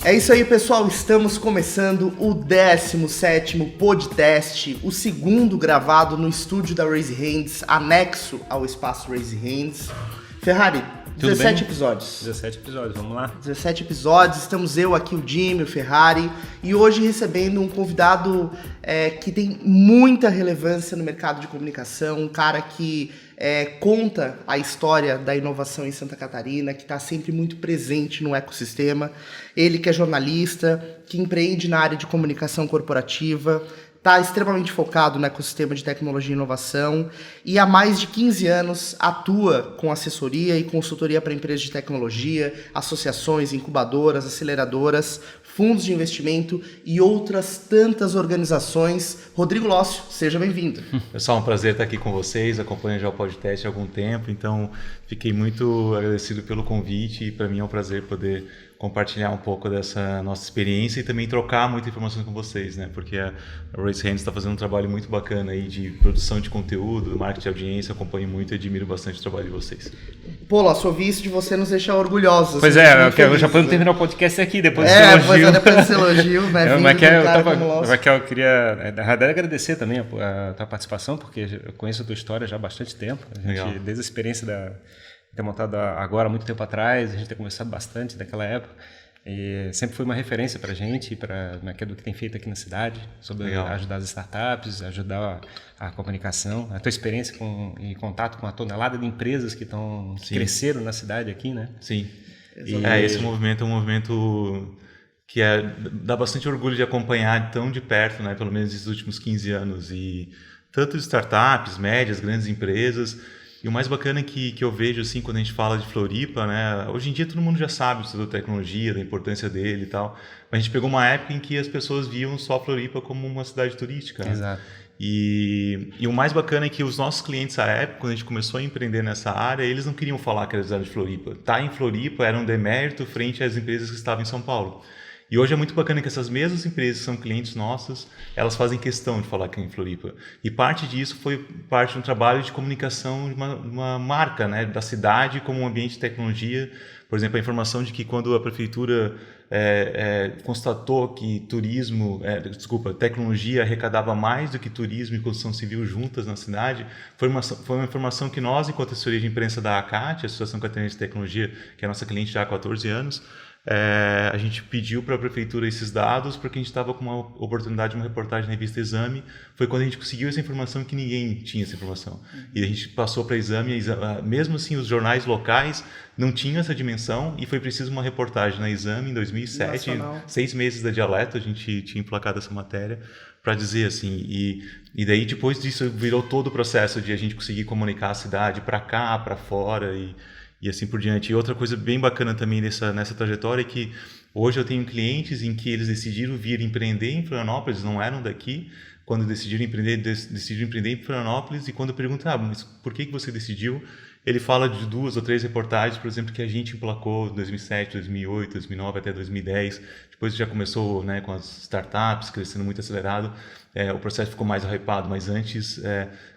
É isso aí, pessoal. Estamos começando o 17º podcast, o segundo gravado no estúdio da Raise Hands, anexo ao espaço Raise Hands. Ferrari, 17 episódios. 17 episódios, vamos lá? 17 episódios, estamos eu aqui, o Jimmy, o Ferrari, e hoje recebendo um convidado que tem muita relevância no mercado de comunicação, um cara que conta a história da inovação em Santa Catarina, que está sempre muito presente no ecossistema. Ele que é jornalista, que empreende na área de comunicação corporativa, está extremamente focado no ecossistema de tecnologia e inovação e há mais de 15 anos atua com assessoria e consultoria para empresas de tecnologia, associações, incubadoras, aceleradoras, fundos de investimento e outras tantas organizações. Rodrigo Lócio, seja bem-vindo. Pessoal, é um prazer estar aqui com vocês, acompanho já o podcast há algum tempo, então fiquei muito agradecido pelo convite e para mim é um prazer poder compartilhar um pouco dessa nossa experiência e também trocar muita informação com vocês, né? Porque a Raise Hands está fazendo um trabalho muito bacana aí de produção de conteúdo, marketing de audiência, eu acompanho muito e admiro bastante o trabalho de vocês. Pô, Lócio, ouvir isso de você nos deixa orgulhosos. Pois já podemos terminar o podcast aqui, depois desse elogio. Depois desse elogio, né? Eu queria, na verdade, agradecer também a tua participação, porque eu conheço a tua história já há bastante tempo. Desde a experiência ter montado agora, muito tempo atrás, a gente tem conversado bastante daquela época, e sempre foi uma referência para a gente, do que tem feito aqui na cidade, sobre ajudar as startups, ajudar a comunicação, a tua experiência em contato com a tonelada de empresas que cresceram na cidade aqui, né? Sim, esse movimento é um movimento que dá bastante orgulho de acompanhar tão de perto, né? Pelo menos nesses últimos 15 anos, e tanto startups, médias, grandes empresas. E o mais bacana que eu vejo assim quando a gente fala de Floripa, né? Hoje em dia todo mundo já sabe sobre a tecnologia, da importância dele e tal. Mas a gente pegou uma época em que as pessoas viam só Floripa como uma cidade turística. Né? Exato. E o mais bacana é que os nossos clientes à época, quando a gente começou a empreender nessa área, eles não queriam falar que era cidade de Floripa. Tá em Floripa era um demérito frente às empresas que estavam em São Paulo. E hoje é muito bacana que essas mesmas empresas que são clientes nossos, elas fazem questão de falar que é em Floripa. E parte disso foi parte de um trabalho de comunicação de uma marca, né, da cidade como um ambiente de tecnologia. Por exemplo, a informação de que quando a prefeitura constatou que tecnologia arrecadava mais do que turismo e construção civil juntas na cidade, foi uma informação que nós, enquanto assessoria de imprensa da ACAT, a Associação Catarinense de Tecnologia, que é a nossa cliente já há 14 anos, a gente pediu para a prefeitura esses dados porque a gente estava com uma oportunidade de uma reportagem na revista Exame. Foi quando a gente conseguiu essa informação que ninguém tinha essa informação. E a gente passou para Exame, mesmo assim os jornais locais não tinham essa dimensão e foi preciso uma reportagem na Exame em 2007, Nacional. 6 meses da Dialeto, a gente tinha emplacado essa matéria para dizer assim, e daí depois disso virou todo o processo de a gente conseguir comunicar a cidade para cá, para fora e assim por diante. E outra coisa bem bacana também nessa trajetória é que hoje eu tenho clientes em que eles decidiram vir empreender em Florianópolis, não eram daqui, quando decidiram empreender em Florianópolis, e quando eu pergunto, mas por que você decidiu? Ele fala de 2 ou 3 reportagens, por exemplo, que a gente emplacou em 2007, 2008, 2009 até 2010. Depois já começou, né, com as startups crescendo muito acelerado, o processo ficou mais hypado, mas antes,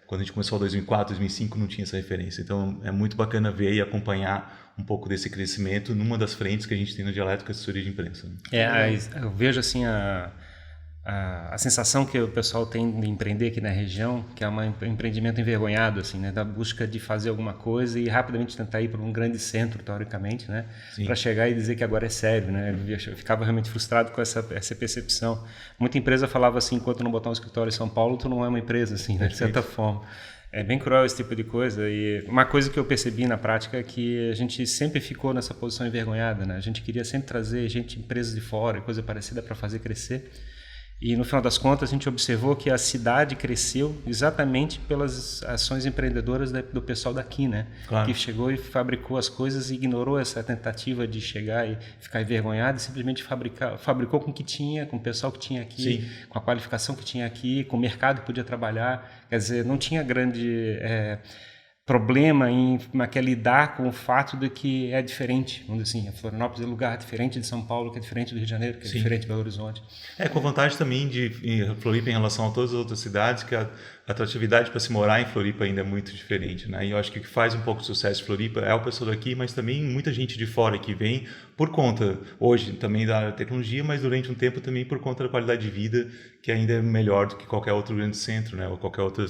quando a gente começou em 2004, 2005, não tinha essa referência. Então, é muito bacana ver e acompanhar um pouco desse crescimento numa das frentes que a gente tem no Dialeto, que é a assessoria de imprensa. Eu vejo assim a sensação que o pessoal tem de empreender aqui na região, que é um empreendimento envergonhado, assim, né, da busca de fazer alguma coisa e rapidamente tentar ir para um grande centro, teoricamente, né, para chegar e dizer que agora é sério, né. Eu ficava realmente frustrado com essa percepção. Muita empresa falava assim, enquanto não botar um escritório em São Paulo, tu não é uma empresa, assim, né, de certa forma. É bem cruel esse tipo de coisa, e uma coisa que eu percebi na prática é que a gente sempre ficou nessa posição envergonhada, né. A gente queria sempre trazer empresas de fora, coisa parecida para fazer crescer. E no final das contas a gente observou que a cidade cresceu exatamente pelas ações empreendedoras do pessoal daqui, né? Claro. Que chegou e fabricou as coisas e ignorou essa tentativa de chegar e ficar envergonhado e simplesmente fabricou com o que tinha, com o pessoal que tinha aqui, Sim. com a qualificação que tinha aqui, com o mercado que podia trabalhar. Quer dizer, não tinha grande problema em lidar com o fato de que é diferente, vamos dizer assim, a Florianópolis é um lugar diferente de São Paulo, que é diferente do Rio de Janeiro, que é Sim. diferente de Belo Horizonte. Com vantagem também de Floripa em relação a todas as outras cidades, que a atratividade para se morar em Floripa ainda é muito diferente, né? E eu acho que o que faz um pouco de sucesso em Floripa é o pessoal daqui, mas também muita gente de fora que vem por conta, hoje, também da tecnologia, mas durante um tempo também por conta da qualidade de vida, que ainda é melhor do que qualquer outro grande centro, né? Ou qualquer outra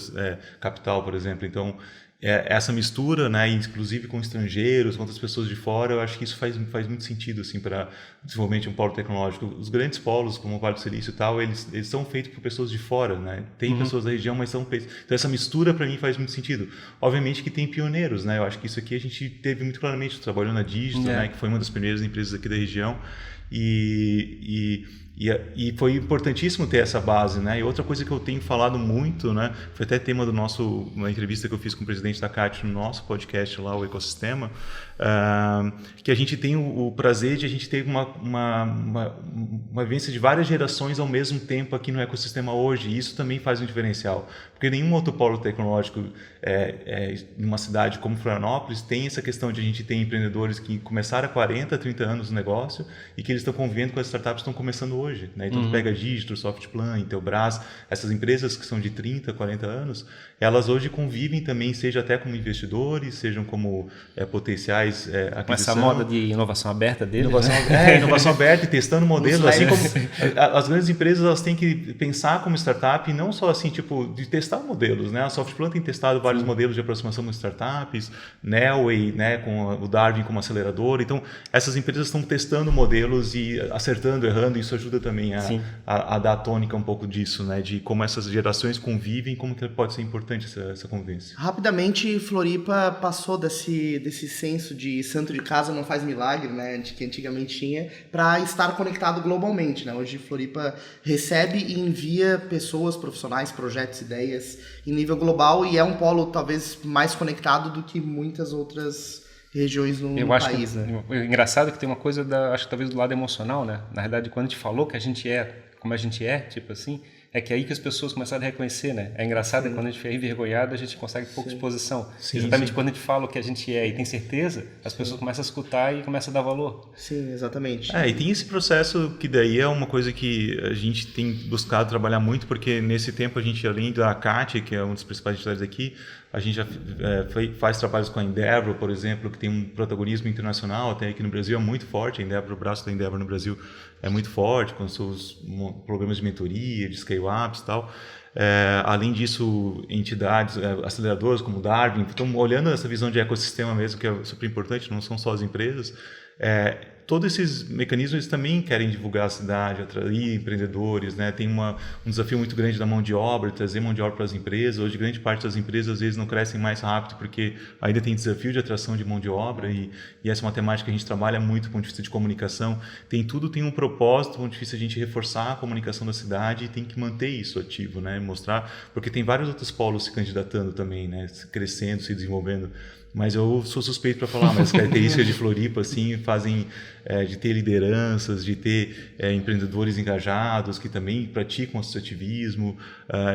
capital, por exemplo. Então, essa mistura, né, inclusive com estrangeiros, com outras pessoas de fora, eu acho que isso faz muito sentido assim, para o desenvolvimento de um polo tecnológico. Os grandes polos, como o Vale do Silício e tal, eles são feitos por pessoas de fora, né? Tem pessoas da região, mas são feitos. Então, essa mistura, para mim, faz muito sentido. Obviamente que tem pioneiros, né? Eu acho que isso aqui a gente teve muito claramente, trabalhou na Digital, né, que foi uma das primeiras empresas aqui da região, e foi importantíssimo ter essa base, né? E outra coisa que eu tenho falado muito, né? Foi até tema uma entrevista que eu fiz com o presidente da CAT no nosso podcast lá, o Ecosistema, que a gente tem o prazer de a gente ter uma vivência de várias gerações ao mesmo tempo aqui no ecossistema hoje, e isso também faz um diferencial, porque nenhum outro polo tecnológico numa cidade como Florianópolis tem essa questão de a gente ter empreendedores que começaram há 40, 30 anos no negócio e que eles estão convivendo com as startups que estão começando hoje, né? Então, tu pega a Digital, Softplan, Intelbras, essas empresas que são de 30, 40 anos, elas hoje convivem também, seja até como investidores, sejam como potenciais aquisição. Com essa moda de inovação aberta deles, inovação aberta e testando modelos, assim como as grandes empresas, elas têm que pensar como startup e não só assim, tipo, de testar modelos, né? A Softplan tem testado vários modelos de aproximação com startups, Nelway, né, com o Darwin como acelerador. Então, essas empresas estão testando modelos e acertando, errando, e isso ajuda também a dar a tônica um pouco disso, né, de como essas gerações convivem, como que pode ser importante essa convivência. Rapidamente, Floripa passou desse senso de santo de casa não faz milagre, né, que antigamente tinha, para estar conectado globalmente, né? Hoje Floripa recebe e envia pessoas, profissionais, projetos, ideias em nível global, e é um polo talvez mais conectado do que muitas outras regiões no país, né? O engraçado é que tem uma coisa, acho que talvez do lado emocional, né? Na verdade, quando a gente falou que a gente como a gente tipo assim, é que aí que as pessoas começaram a reconhecer, né? É engraçado que quando a gente é envergonhado, a gente consegue pouca exposição. Exatamente quando a gente fala o que a gente e tem certeza, as pessoas começam a escutar e começam a dar valor. Sim, exatamente. E tem esse processo que daí é uma coisa que a gente tem buscado trabalhar muito, porque nesse tempo a gente, além da CAT, que é um dos principais entidades aqui, a gente já faz trabalhos com a Endeavor, por exemplo, que tem um protagonismo internacional, até aqui no Brasil é muito forte. A Endeavor, o braço da Endeavor no Brasil é muito forte, com seus programas de mentoria, de scale-ups e tal. Além disso, entidades, aceleradoras como o Darwin, estão olhando essa visão de ecossistema mesmo, que é super importante, não são só as empresas. Todos esses mecanismos eles também querem divulgar a cidade, atrair empreendedores, né? Tem um desafio muito grande da mão de obra, trazer mão de obra para as empresas. Hoje, grande parte das empresas às vezes não crescem mais rápido porque ainda tem desafio de atração de mão de obra, e essa é uma temática que a gente trabalha muito do ponto de vista de comunicação. Tem um propósito, do ponto de vista de a gente reforçar a comunicação da cidade, e tem que manter isso ativo, né? Mostrar, porque tem vários outros polos se candidatando também, né? Crescendo, se desenvolvendo. Mas eu sou suspeito para falar, mas as características de Floripa assim, fazem de ter lideranças, de ter empreendedores engajados que também praticam associativismo,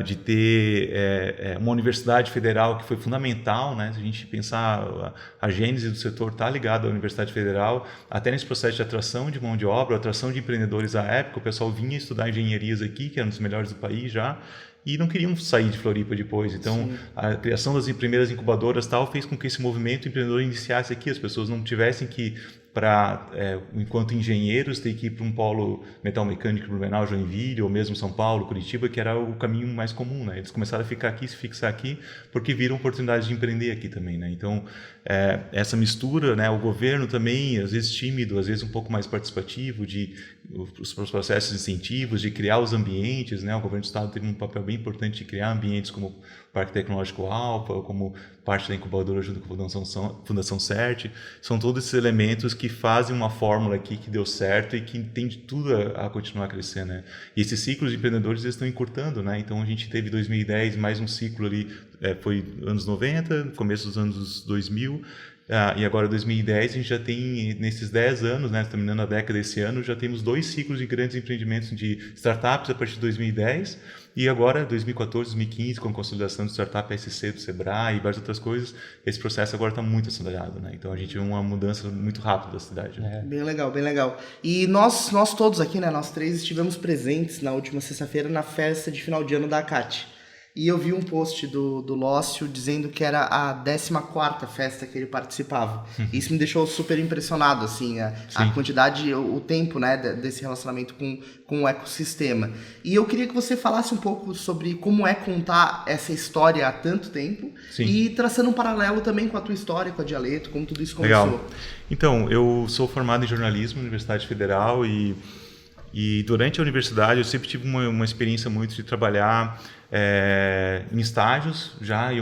de ter uma universidade federal que foi fundamental, né? Se a gente pensar, a gênese do setor está ligada à Universidade Federal, até nesse processo de atração de mão de obra, atração de empreendedores à época, o pessoal vinha estudar engenharias aqui, que era um dos melhores do país já, e não queriam sair de Floripa depois. Então, a criação das primeiras incubadoras tal fez com que esse movimento empreendedor iniciasse aqui. As pessoas não tivessem que, enquanto engenheiros, ter que ir para um polo metal mecânico, Blumenau, Joinville, ou mesmo São Paulo, Curitiba, que era o caminho mais comum, né? Eles começaram a ficar aqui, se fixar aqui, porque viram oportunidade de empreender aqui também, né? Então, essa mistura, né? O governo também, às vezes tímido, às vezes um pouco mais participativo, os processos de incentivos, de criar os ambientes, né? O governo do estado teve um papel bem importante de criar ambientes como o Parque Tecnológico Alfa, como parte da incubadora junto com a Fundação CERT. São todos esses elementos que fazem uma fórmula aqui que deu certo e que tem de tudo a continuar a crescer, né? E esses ciclos de empreendedores eles estão encurtando, né? Então a gente teve 2010 mais um ciclo ali, foi anos 90, começo dos anos 2000, e agora 2010 a gente já tem, nesses 10 anos, né, terminando a década esse ano, já temos 2 ciclos de grandes empreendimentos de startups a partir de 2010, e agora 2014, 2015, com a consolidação do Startup SC do Sebrae e várias outras coisas, esse processo agora está muito acelerado, né? Então a gente vê uma mudança muito rápida da cidade, né? Bem legal, bem legal. E nós todos aqui, né, nós 3 estivemos presentes na última sexta-feira na festa de final de ano da ACAT. E eu vi um post do Lócio dizendo que era a 14ª festa que ele participava. Isso me deixou super impressionado, assim, a quantidade, o tempo, né, desse relacionamento com o ecossistema. E eu queria que você falasse um pouco sobre como é contar essa história há tanto tempo. Sim. E traçando um paralelo também com a tua história, com a Dialeto, como tudo isso começou. Legal. Então, eu sou formado em jornalismo na Universidade Federal e durante a universidade eu sempre tive uma experiência muito de trabalhar em estágios, já em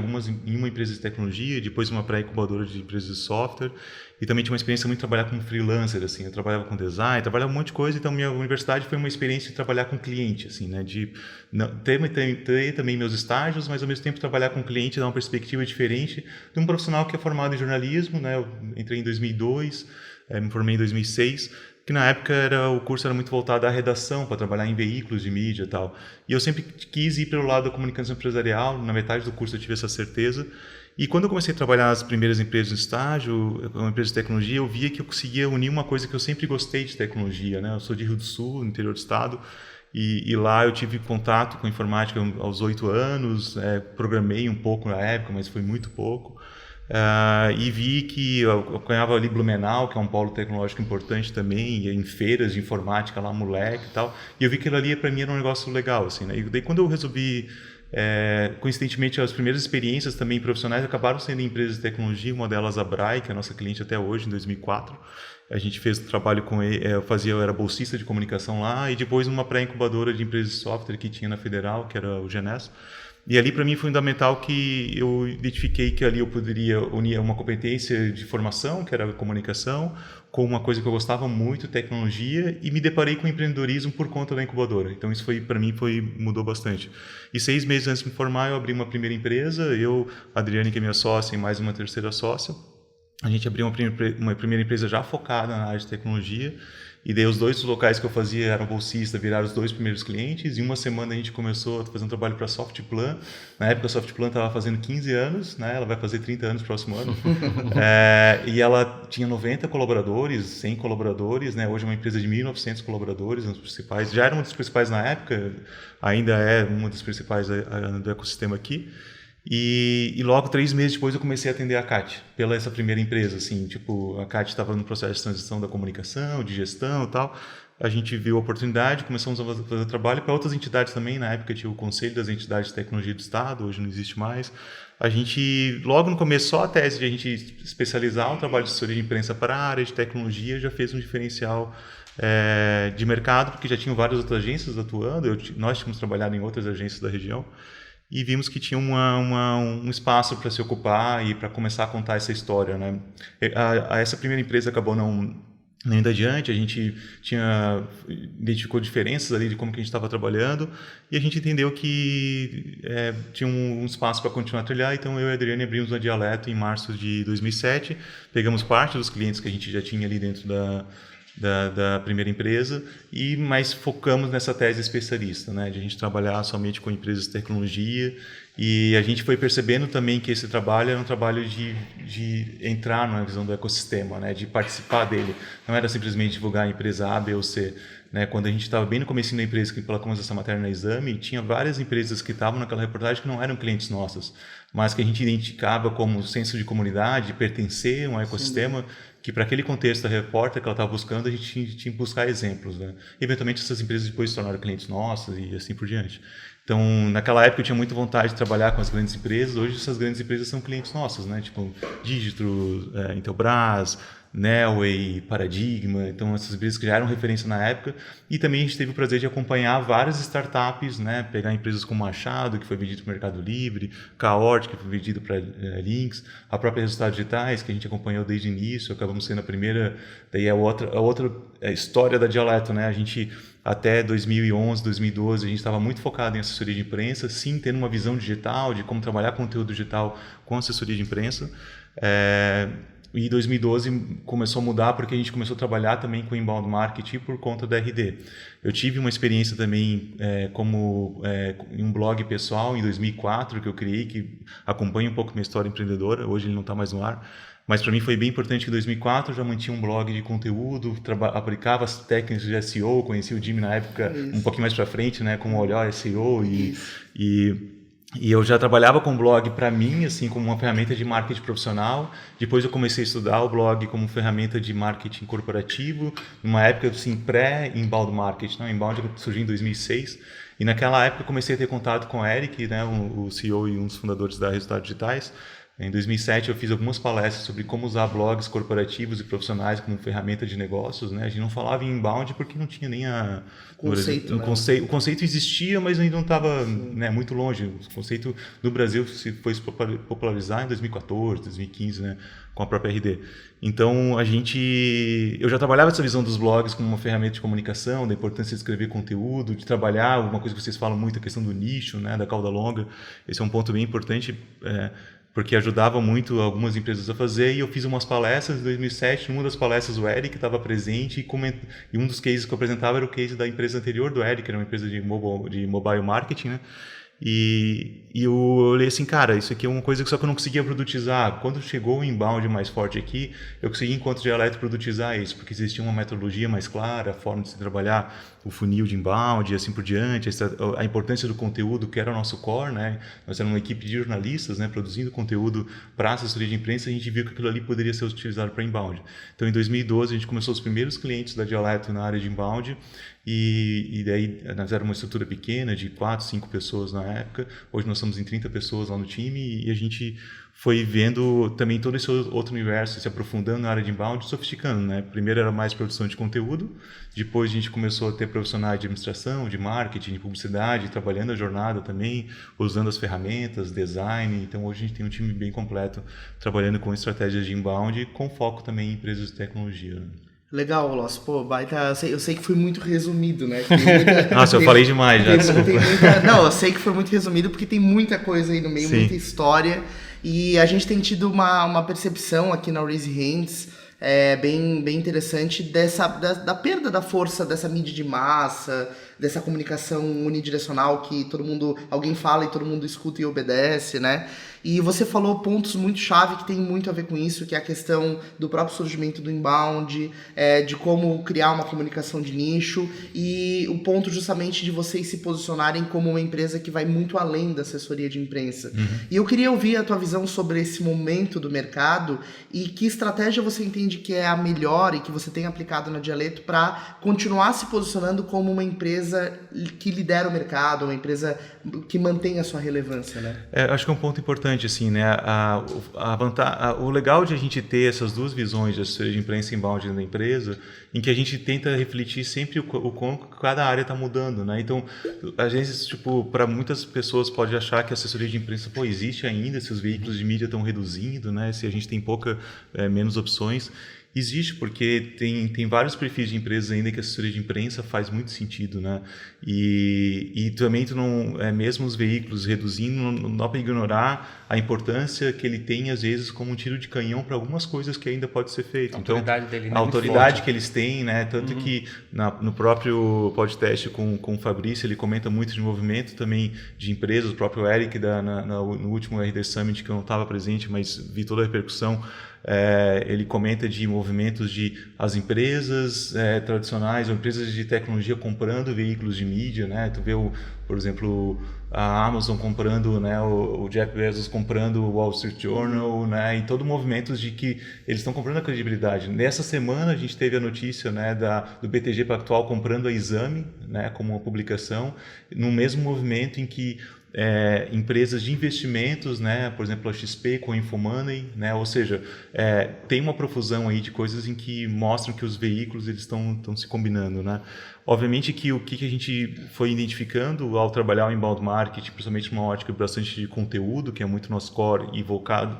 uma empresa de tecnologia, depois uma pré-incubadora de empresas de software, e também tinha uma experiência muito de trabalhar como freelancer, assim, eu trabalhava com design, trabalhava um monte de coisa, então minha universidade foi uma experiência de trabalhar com cliente, assim, né, de ter também meus estágios, mas ao mesmo tempo trabalhar com cliente, dar uma perspectiva diferente de um profissional que é formado em jornalismo, né, eu entrei em 2002, me formei em 2006, que na época o curso era muito voltado à redação, para trabalhar em veículos de mídia e tal. E eu sempre quis ir pelo lado da comunicação empresarial, na metade do curso eu tive essa certeza. E quando eu comecei a trabalhar nas primeiras empresas de estágio, uma empresa de tecnologia, eu via que eu conseguia unir uma coisa que eu sempre gostei de tecnologia, né? Eu sou de Rio do Sul, no interior do estado, e lá eu tive contato com informática aos 8 anos, programei um pouco na época, mas foi muito pouco. E vi que eu acompanhava ali Blumenau, que é um polo tecnológico importante também, em feiras de informática lá, moleque e tal, e eu vi que aquilo ali para mim era um negócio legal, assim, né? E daí quando eu resolvi, coincidentemente, as primeiras experiências também profissionais acabaram sendo em empresas de tecnologia, uma delas a Brai, que é a nossa cliente até hoje, em 2004, a gente fez um trabalho com ele, eu era bolsista de comunicação lá, e depois uma pré-incubadora de empresas de software que tinha na Federal, que era o Genes. E ali para mim foi fundamental que eu identifiquei que ali eu poderia unir uma competência de formação, que era a comunicação, com uma coisa que eu gostava muito, tecnologia, e me deparei com empreendedorismo por conta da incubadora. Então isso para mim mudou bastante. E 6 meses antes de me formar eu abri uma primeira empresa, a Adriane, que é minha sócia, e mais uma terceira sócia. A gente abriu uma primeira empresa já focada na área de tecnologia. E daí os 2 locais que eu fazia eram bolsista, viraram os 2 primeiros clientes. E uma semana a gente começou a fazer um trabalho para a Softplan. Na época a Softplan estava fazendo 15 anos, né? Ela vai fazer 30 anos no próximo ano. E ela tinha 90 colaboradores, 100 colaboradores, né? Hoje é uma empresa de 1.900 colaboradores, um dos principais. Já era uma das principais na época, ainda é uma das principais do ecossistema aqui. E logo 3 meses depois eu comecei a atender a CAT pela essa primeira empresa, assim, tipo, a CAT estava no processo de transição da comunicação, de gestão e tal. A gente viu a oportunidade, começamos a fazer trabalho para outras entidades também. Na época tinha o Conselho das Entidades de Tecnologia do Estado, hoje não existe mais. A gente, logo no começo, só a tese de a gente especializar o trabalho de assessoria de imprensa para a área de tecnologia já fez um diferencial de mercado, porque já tinham várias outras agências atuando, nós tínhamos trabalhado em outras agências da região. E vimos que tinha um espaço para se ocupar e para começar a contar essa história, né? Essa primeira empresa acabou não indo adiante, a gente identificou diferenças ali de como que a gente estava trabalhando e a gente entendeu que tinha um espaço para continuar a trilhar, então eu e a Adriane abrimos a Dialeto em março de 2007, pegamos parte dos clientes que a gente já tinha ali dentro da primeira empresa, mas focamos nessa tese especialista, né, de a gente trabalhar somente com empresas de tecnologia, e a gente foi percebendo também que esse trabalho era um trabalho de entrar na visão do ecossistema, né, de participar dele, não era simplesmente divulgar a empresa A, B ou C. Né, quando a gente estava bem no comecinho da empresa, que colocamos essa matéria na Exame, tinha várias empresas que estavam naquela reportagem que não eram clientes nossos, mas que a gente identificava como senso de comunidade, pertencer a um ecossistema. Sim. Que para aquele contexto da repórter que ela estava buscando, a gente tinha que buscar exemplos. Né? Eventualmente essas empresas depois se tornaram clientes nossos e assim por diante. Então, naquela época eu tinha muita vontade de trabalhar com as grandes empresas, hoje essas grandes empresas são clientes nossos, né? Tipo Digitro, Intelbras, Nelway, Paradigma, então essas empresas que já eram referência na época, e também a gente teve o prazer de acompanhar várias startups, né, pegar empresas como Machado, que foi vendido para o Mercado Livre, Caort, que foi vendido para Links, a própria Resultados Digitais, que a gente acompanhou desde o início, acabamos sendo a primeira, daí a outra história da Dialeto, né, a gente até 2011, 2012, a gente estava muito focado em assessoria de imprensa, sim, tendo uma visão digital, de como trabalhar conteúdo digital com assessoria de imprensa, e 2012 começou a mudar porque a gente começou a trabalhar também com inbound marketing por conta da RD. Eu tive uma experiência também em um blog pessoal em 2004 que eu criei, que acompanha um pouco minha história empreendedora, hoje ele não está mais no ar, mas para mim foi bem importante que em 2004 eu já mantinha um blog de conteúdo, aplicava as técnicas de SEO, conheci o Jimmy na época um pouquinho mais para frente, né, como olhar SEO E eu já trabalhava com o blog para mim, assim, como uma ferramenta de marketing profissional. Depois eu comecei a estudar o blog como ferramenta de marketing corporativo, numa época, assim, pré-inbound marketing, não, inbound surgiu em 2006. E naquela época eu comecei a ter contato com o Eric, né, o CEO e um dos fundadores da Resultados Digitais. Em 2007 eu fiz algumas palestras sobre como usar blogs corporativos e profissionais como ferramenta de negócios, né? A gente não falava em inbound porque não tinha nem Conceito, né? o conceito existia, mas ainda não estava, né, muito longe. O conceito no Brasil se foi se popularizar em 2014, 2015, né, com a própria RD. Então eu já trabalhava essa visão dos blogs como uma ferramenta de comunicação, da importância de escrever conteúdo, de trabalhar uma coisa que vocês falam muito, a questão do nicho, né, da cauda longa. Esse é um ponto bem importante. Porque ajudava muito algumas empresas a fazer, e eu fiz umas palestras em 2007, numa das palestras o Eric estava presente, e um dos cases que eu apresentava era o case da empresa anterior do Eric, era uma empresa de mobile marketing, né? E eu olhei assim, cara, isso aqui é uma coisa que só que eu não conseguia produtizar. Quando chegou o inbound mais forte aqui, eu consegui, enquanto dialeto, produtizar isso, porque existia uma metodologia mais clara, a forma de se trabalhar o funil de inbound e assim por diante, a importância do conteúdo, que era o nosso core, né? Nós éramos uma equipe de jornalistas, né, produzindo conteúdo para assessoria de imprensa, e a gente viu que aquilo ali poderia ser utilizado para inbound. Então, em 2012, a gente começou os primeiros clientes da Dialeto na área de inbound, e daí nós éramos uma estrutura pequena, de 4, 5 pessoas na época. Hoje nós estamos em 30 pessoas lá no time, e a gente foi vendo também todo esse outro universo, se aprofundando na área de inbound, sofisticando, né? Primeiro era mais produção de conteúdo, depois a gente começou a ter profissionais de administração, de marketing, de publicidade, trabalhando a jornada também, usando as ferramentas, design. Então hoje a gente tem um time bem completo, trabalhando com estratégias de inbound, com foco também em empresas de tecnologia, né? Legal, Loss. Pô, baita. Eu sei que foi muito resumido, né? Nossa, eu falei demais já, desculpa. Não, eu sei que foi muito resumido porque tem muita coisa aí no meio, muita história. E a gente tem tido uma percepção aqui na Raise Hands bem interessante da perda da força dessa mídia de massa, dessa comunicação unidirecional que alguém fala e todo mundo escuta e obedece, né? E você falou pontos muito chave que tem muito a ver com isso, que é a questão do próprio surgimento do inbound, de como criar uma comunicação de nicho, e o ponto justamente de vocês se posicionarem como uma empresa que vai muito além da assessoria de imprensa. Uhum. E eu queria ouvir a tua visão sobre esse momento do mercado e que estratégia você entende que é a melhor e que você tem aplicado na Dialeto para continuar se posicionando como uma empresa que lidera o mercado, uma empresa que mantém a sua relevância, né? Acho que é um ponto importante, assim, né? O legal de a gente ter essas duas visões de assessoria de imprensa e inbound da empresa, em que a gente tenta refletir sempre o como cada área está mudando, né? Então, às vezes, tipo, para muitas pessoas pode achar que a assessoria de imprensa, existe ainda, se os veículos de mídia estão reduzindo, né? Se a gente tem menos opções. Existe, porque tem vários perfis de empresas ainda que a assessoria de imprensa faz muito sentido, né? E também mesmo os veículos reduzindo, não dá para ignorar a importância que ele tem, às vezes, como um tiro de canhão para algumas coisas que ainda pode ser feito. A autoridade dele, né? A autoridade que eles têm, né? Tanto que no próprio podcast com o Fabrício, ele comenta muito de movimento também de empresas, o próprio Eric no último RD Summit, que eu não estava presente, mas vi toda a repercussão. Ele comenta de movimentos de as empresas tradicionais ou empresas de tecnologia comprando veículos de mídia, né? Tu vê, por exemplo, a Amazon comprando, né? O Jeff Bezos comprando o Wall Street Journal, né? E todo movimento de que eles estão comprando a credibilidade. Nessa semana a gente teve a notícia, né, do BTG Pactual comprando a Exame, né, como uma publicação, no mesmo movimento em que empresas de investimentos, né, por exemplo a XP com a Infomoney, né, ou seja, tem uma profusão aí de coisas em que mostram que os veículos eles estão se combinando, né. Obviamente que o que a gente foi identificando ao trabalhar o inbound marketing, principalmente uma ótica bastante de conteúdo, que é muito nosso core e voltado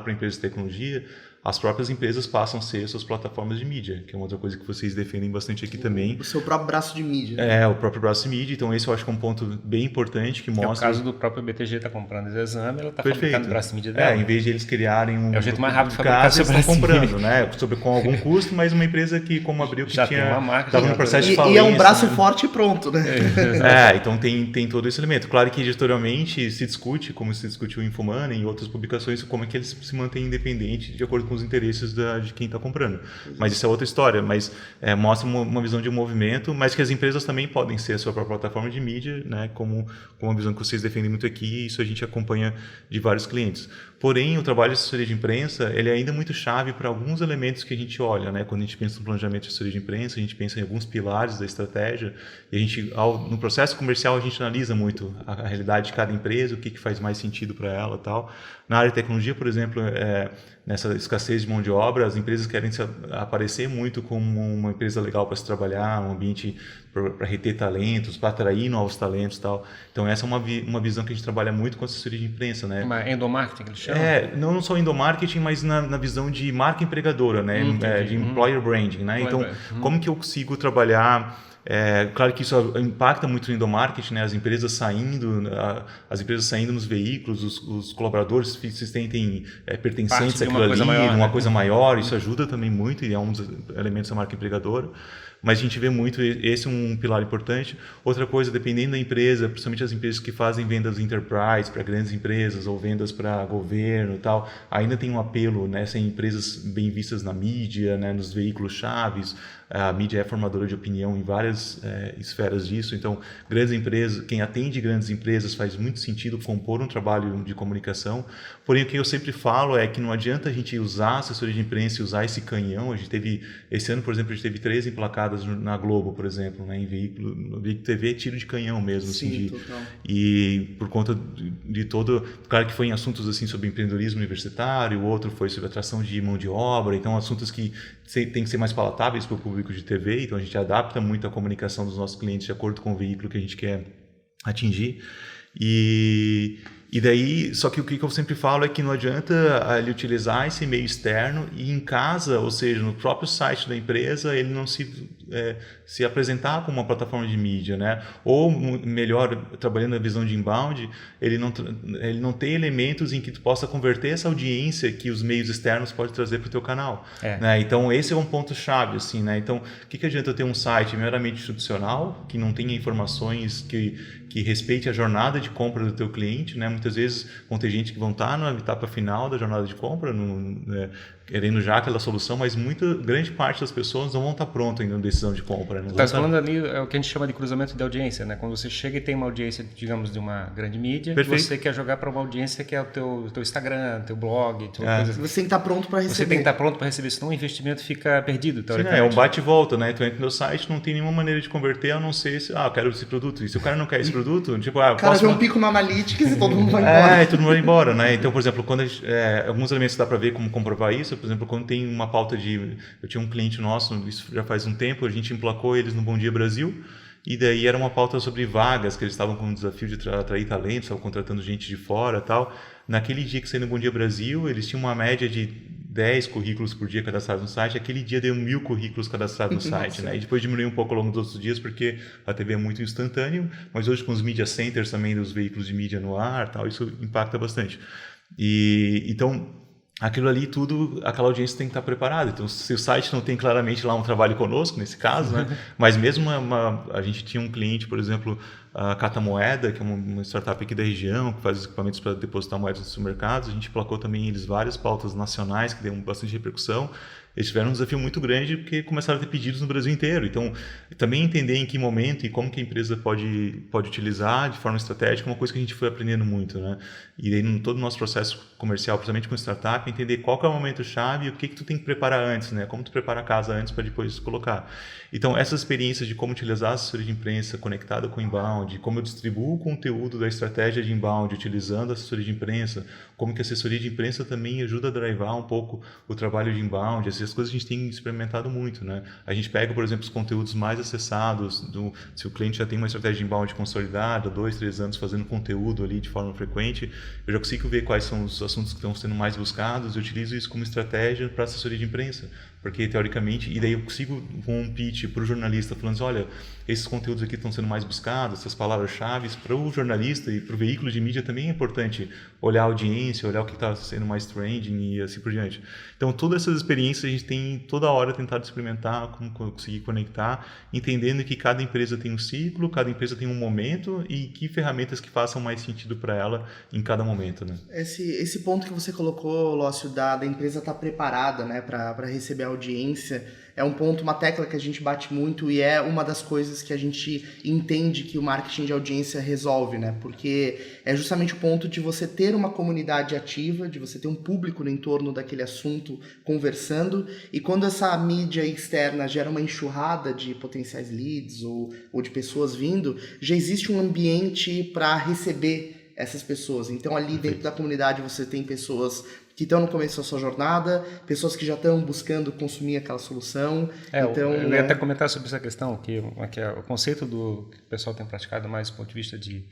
para empresas de tecnologia, as próprias empresas passam a ser suas plataformas de mídia, que é uma outra coisa que vocês defendem bastante aqui também. O seu próprio braço de mídia. Né? O próprio braço de mídia. Então, esse eu acho que é um ponto bem importante que mostra... É o caso do próprio BTG está comprando o Exame, ela está fabricando o braço de mídia dela. Em vez de eles criarem é o jeito mais rápido de fabricar seu braço de mídia. Eles estão comprando, né? Com algum custo, mas uma empresa que, como abriu, que já tinha... tem uma marca. Estava no processo de falência. E é um braço forte e pronto, né? Então tem todo esse elemento. Claro que editorialmente se discute, como se discutiu em Infomoney e em outras publicações, como é que eles se mantêm independentes de acordo com os interesses de quem está comprando. Mas isso é outra história, mas mostra uma visão de movimento, mas que as empresas também podem ser a sua própria plataforma de mídia, né, como uma visão que vocês defendem muito aqui, e isso a gente acompanha de vários clientes. Porém, o trabalho de assessoria de imprensa, ele é ainda muito chave para alguns elementos que a gente olha, né? Quando a gente pensa no planejamento de assessoria de imprensa, a gente pensa em alguns pilares da estratégia, e a gente, no processo comercial, a gente analisa muito a realidade de cada empresa, o que faz mais sentido para ela e tal. Na área de tecnologia, por exemplo, nessa escassez de mão de obra, as empresas querem aparecer muito como uma empresa legal para se trabalhar, um ambiente para reter talentos, para atrair novos talentos e tal. Então, essa é uma visão que a gente trabalha muito com a assessoria de imprensa, né? Uma endomarketing, que eles chamam? Não só endomarketing, mas na visão de marca empregadora, né? De employer branding, né? Então, como que eu consigo trabalhar... claro que isso impacta muito no endomarketing, né? As empresas saindo nos veículos, os colaboradores se sentem pertencentes àquilo ali, uma coisa maior, isso ajuda também muito e é um dos elementos da marca empregadora. Mas a gente vê muito, esse é um pilar importante. Outra coisa, dependendo da empresa, principalmente as empresas que fazem vendas enterprise para grandes empresas ou vendas para governo e tal, ainda tem um apelo, né? Sem empresas bem vistas na mídia, né? Nos veículos chaves. A mídia é formadora de opinião em várias esferas disso, então grandes empresas, quem atende grandes empresas faz muito sentido compor um trabalho de comunicação, porém o que eu sempre falo é que não adianta a gente usar a assessoria de imprensa e usar esse canhão. A gente teve, esse ano por exemplo, a gente teve 3 emplacadas na Globo, por exemplo, né, no veículo TV, tiro de canhão mesmo. Sim, assim, e por conta de todo, claro que foi em assuntos assim sobre empreendedorismo universitário, o outro foi sobre atração de mão de obra, então assuntos que tem que ser mais palatáveis para o público de TV, então a gente adapta muito a comunicação dos nossos clientes de acordo com o veículo que a gente quer atingir. E daí, só que o que eu sempre falo é que não adianta ele utilizar esse meio externo e em casa, ou seja, no próprio site da empresa, ele não se apresentar como uma plataforma de mídia, né? Ou melhor, trabalhando na visão de inbound, ele não tem elementos em que tu possa converter essa audiência que os meios externos podem trazer para o teu canal. Né? Então, esse é um ponto chave, assim, né? Então, o que adianta eu ter um site meramente institucional, que não tenha informações que respeite a jornada de compra do teu cliente, né? Muitas vezes vão ter gente que vão estar na etapa final da jornada de compra, querendo já aquela solução, mas grande parte das pessoas não vão estar prontas ainda na decisão de compra. Está falando ali é o que a gente chama de cruzamento de audiência, né? Quando você chega e tem uma audiência, digamos, de uma grande mídia, Perfeito. Você quer jogar para uma audiência que é o teu Instagram, teu blog, coisa assim. Você tem que estar pronto para receber. Você tem que estar pronto para receber, senão o investimento fica perdido. Sim, é um bate e volta, né? Tu entra no meu site, não tem nenhuma maneira de converter, a não ser eu quero esse produto. E se o cara não quer esse produto, tipo, o cara vê um pico no Analytics e todo mundo vai embora. E todo mundo vai embora, né? Então, por exemplo, quando alguns elementos dá para ver como comprovar isso, por exemplo, quando tem uma pauta eu tinha um cliente nosso, isso já faz um tempo, a gente emplacou eles no Bom Dia Brasil, e daí era uma pauta sobre vagas, que eles estavam com o desafio de atrair talentos, estavam contratando gente de fora e tal. Naquele dia que saiu no Bom Dia Brasil, eles tinham uma média de 10 currículos por dia cadastrados no site. Aquele dia deu 1.000 currículos cadastrados no site, né? E depois diminuiu um pouco ao longo dos outros dias, porque a TV é muito instantâneo, mas hoje com os media centers também, dos veículos de mídia no ar, tal, isso impacta bastante. Então, aquilo ali tudo, aquela audiência tem que estar preparada. Então, se o site não tem claramente lá um trabalho conosco, nesse caso, né? Mas mesmo a gente tinha um cliente, por exemplo, a Catamoeda, que é uma startup aqui da região, que faz equipamentos para depositar moedas nos supermercados. A gente placou também eles várias pautas nacionais que deu bastante repercussão. Eles tiveram um desafio muito grande porque começaram a ter pedidos no Brasil inteiro. Então, também entender em que momento e como que a empresa pode utilizar de forma estratégica é uma coisa que a gente foi aprendendo muito, né? E aí, em todo o nosso processo comercial, principalmente com startup, entender qual que é o momento-chave e o que tu tem que preparar antes, né? Como tu prepara a casa antes para depois colocar. Então, essas experiências de como utilizar a assessoria de imprensa conectada com o inbound, como eu distribuo o conteúdo da estratégia de inbound utilizando a assessoria de imprensa, como que a assessoria de imprensa também ajuda a drivar um pouco o trabalho de inbound, essas coisas a gente tem experimentado muito, né? A gente pega, por exemplo, os conteúdos mais acessados, se o cliente já tem uma estratégia de inbound consolidada, 2, 3 anos fazendo conteúdo ali de forma frequente, eu já consigo ver quais são os assuntos que estão sendo mais buscados e utilizo isso como estratégia para a assessoria de imprensa. Porque, teoricamente, e daí eu consigo com um pitch para o jornalista falando assim, olha, esses conteúdos aqui estão sendo mais buscados, essas palavras-chave, para o jornalista e para o veículo de mídia também é importante olhar a audiência, olhar o que está sendo mais trending e assim por diante. Então, todas essas experiências a gente tem toda hora tentado experimentar, como conseguir conectar, entendendo que cada empresa tem um ciclo, cada empresa tem um momento e que ferramentas que façam mais sentido para ela em cada momento, né? Esse ponto que você colocou, Lócio, da empresa estar preparada, né, para receber a audiência, é um ponto, uma tecla que a gente bate muito e é uma das coisas que a gente entende que o marketing de audiência resolve, né? Porque é justamente o ponto de você ter uma comunidade ativa, de você ter um público no entorno daquele assunto conversando, e quando essa mídia externa gera uma enxurrada de potenciais leads ou de pessoas vindo, já existe um ambiente para receber essas pessoas. Então ali dentro da comunidade você tem pessoas que estão no começo da sua jornada, pessoas que já estão buscando consumir aquela solução. Então, eu ia até comentar sobre essa questão, que o conceito que o pessoal tem praticado mais do ponto de vista de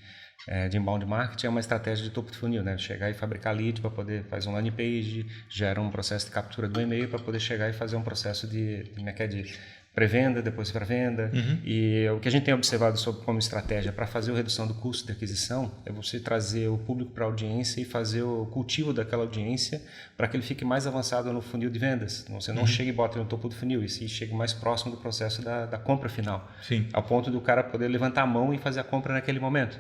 inbound marketing é uma estratégia de topo de funil, né? Chegar e fabricar lead para poder fazer um landing page, gera um processo de captura do e-mail para poder chegar e fazer um processo de pré-venda, depois para venda. E o que a gente tem observado como estratégia para fazer a redução do custo de aquisição é você trazer o público para a audiência e fazer o cultivo daquela audiência para que ele fique mais avançado no funil de vendas. Você não chega e bota no topo do funil, e sim chegue mais próximo do processo da compra final. Sim. Ao ponto do cara poder levantar a mão e fazer a compra naquele momento.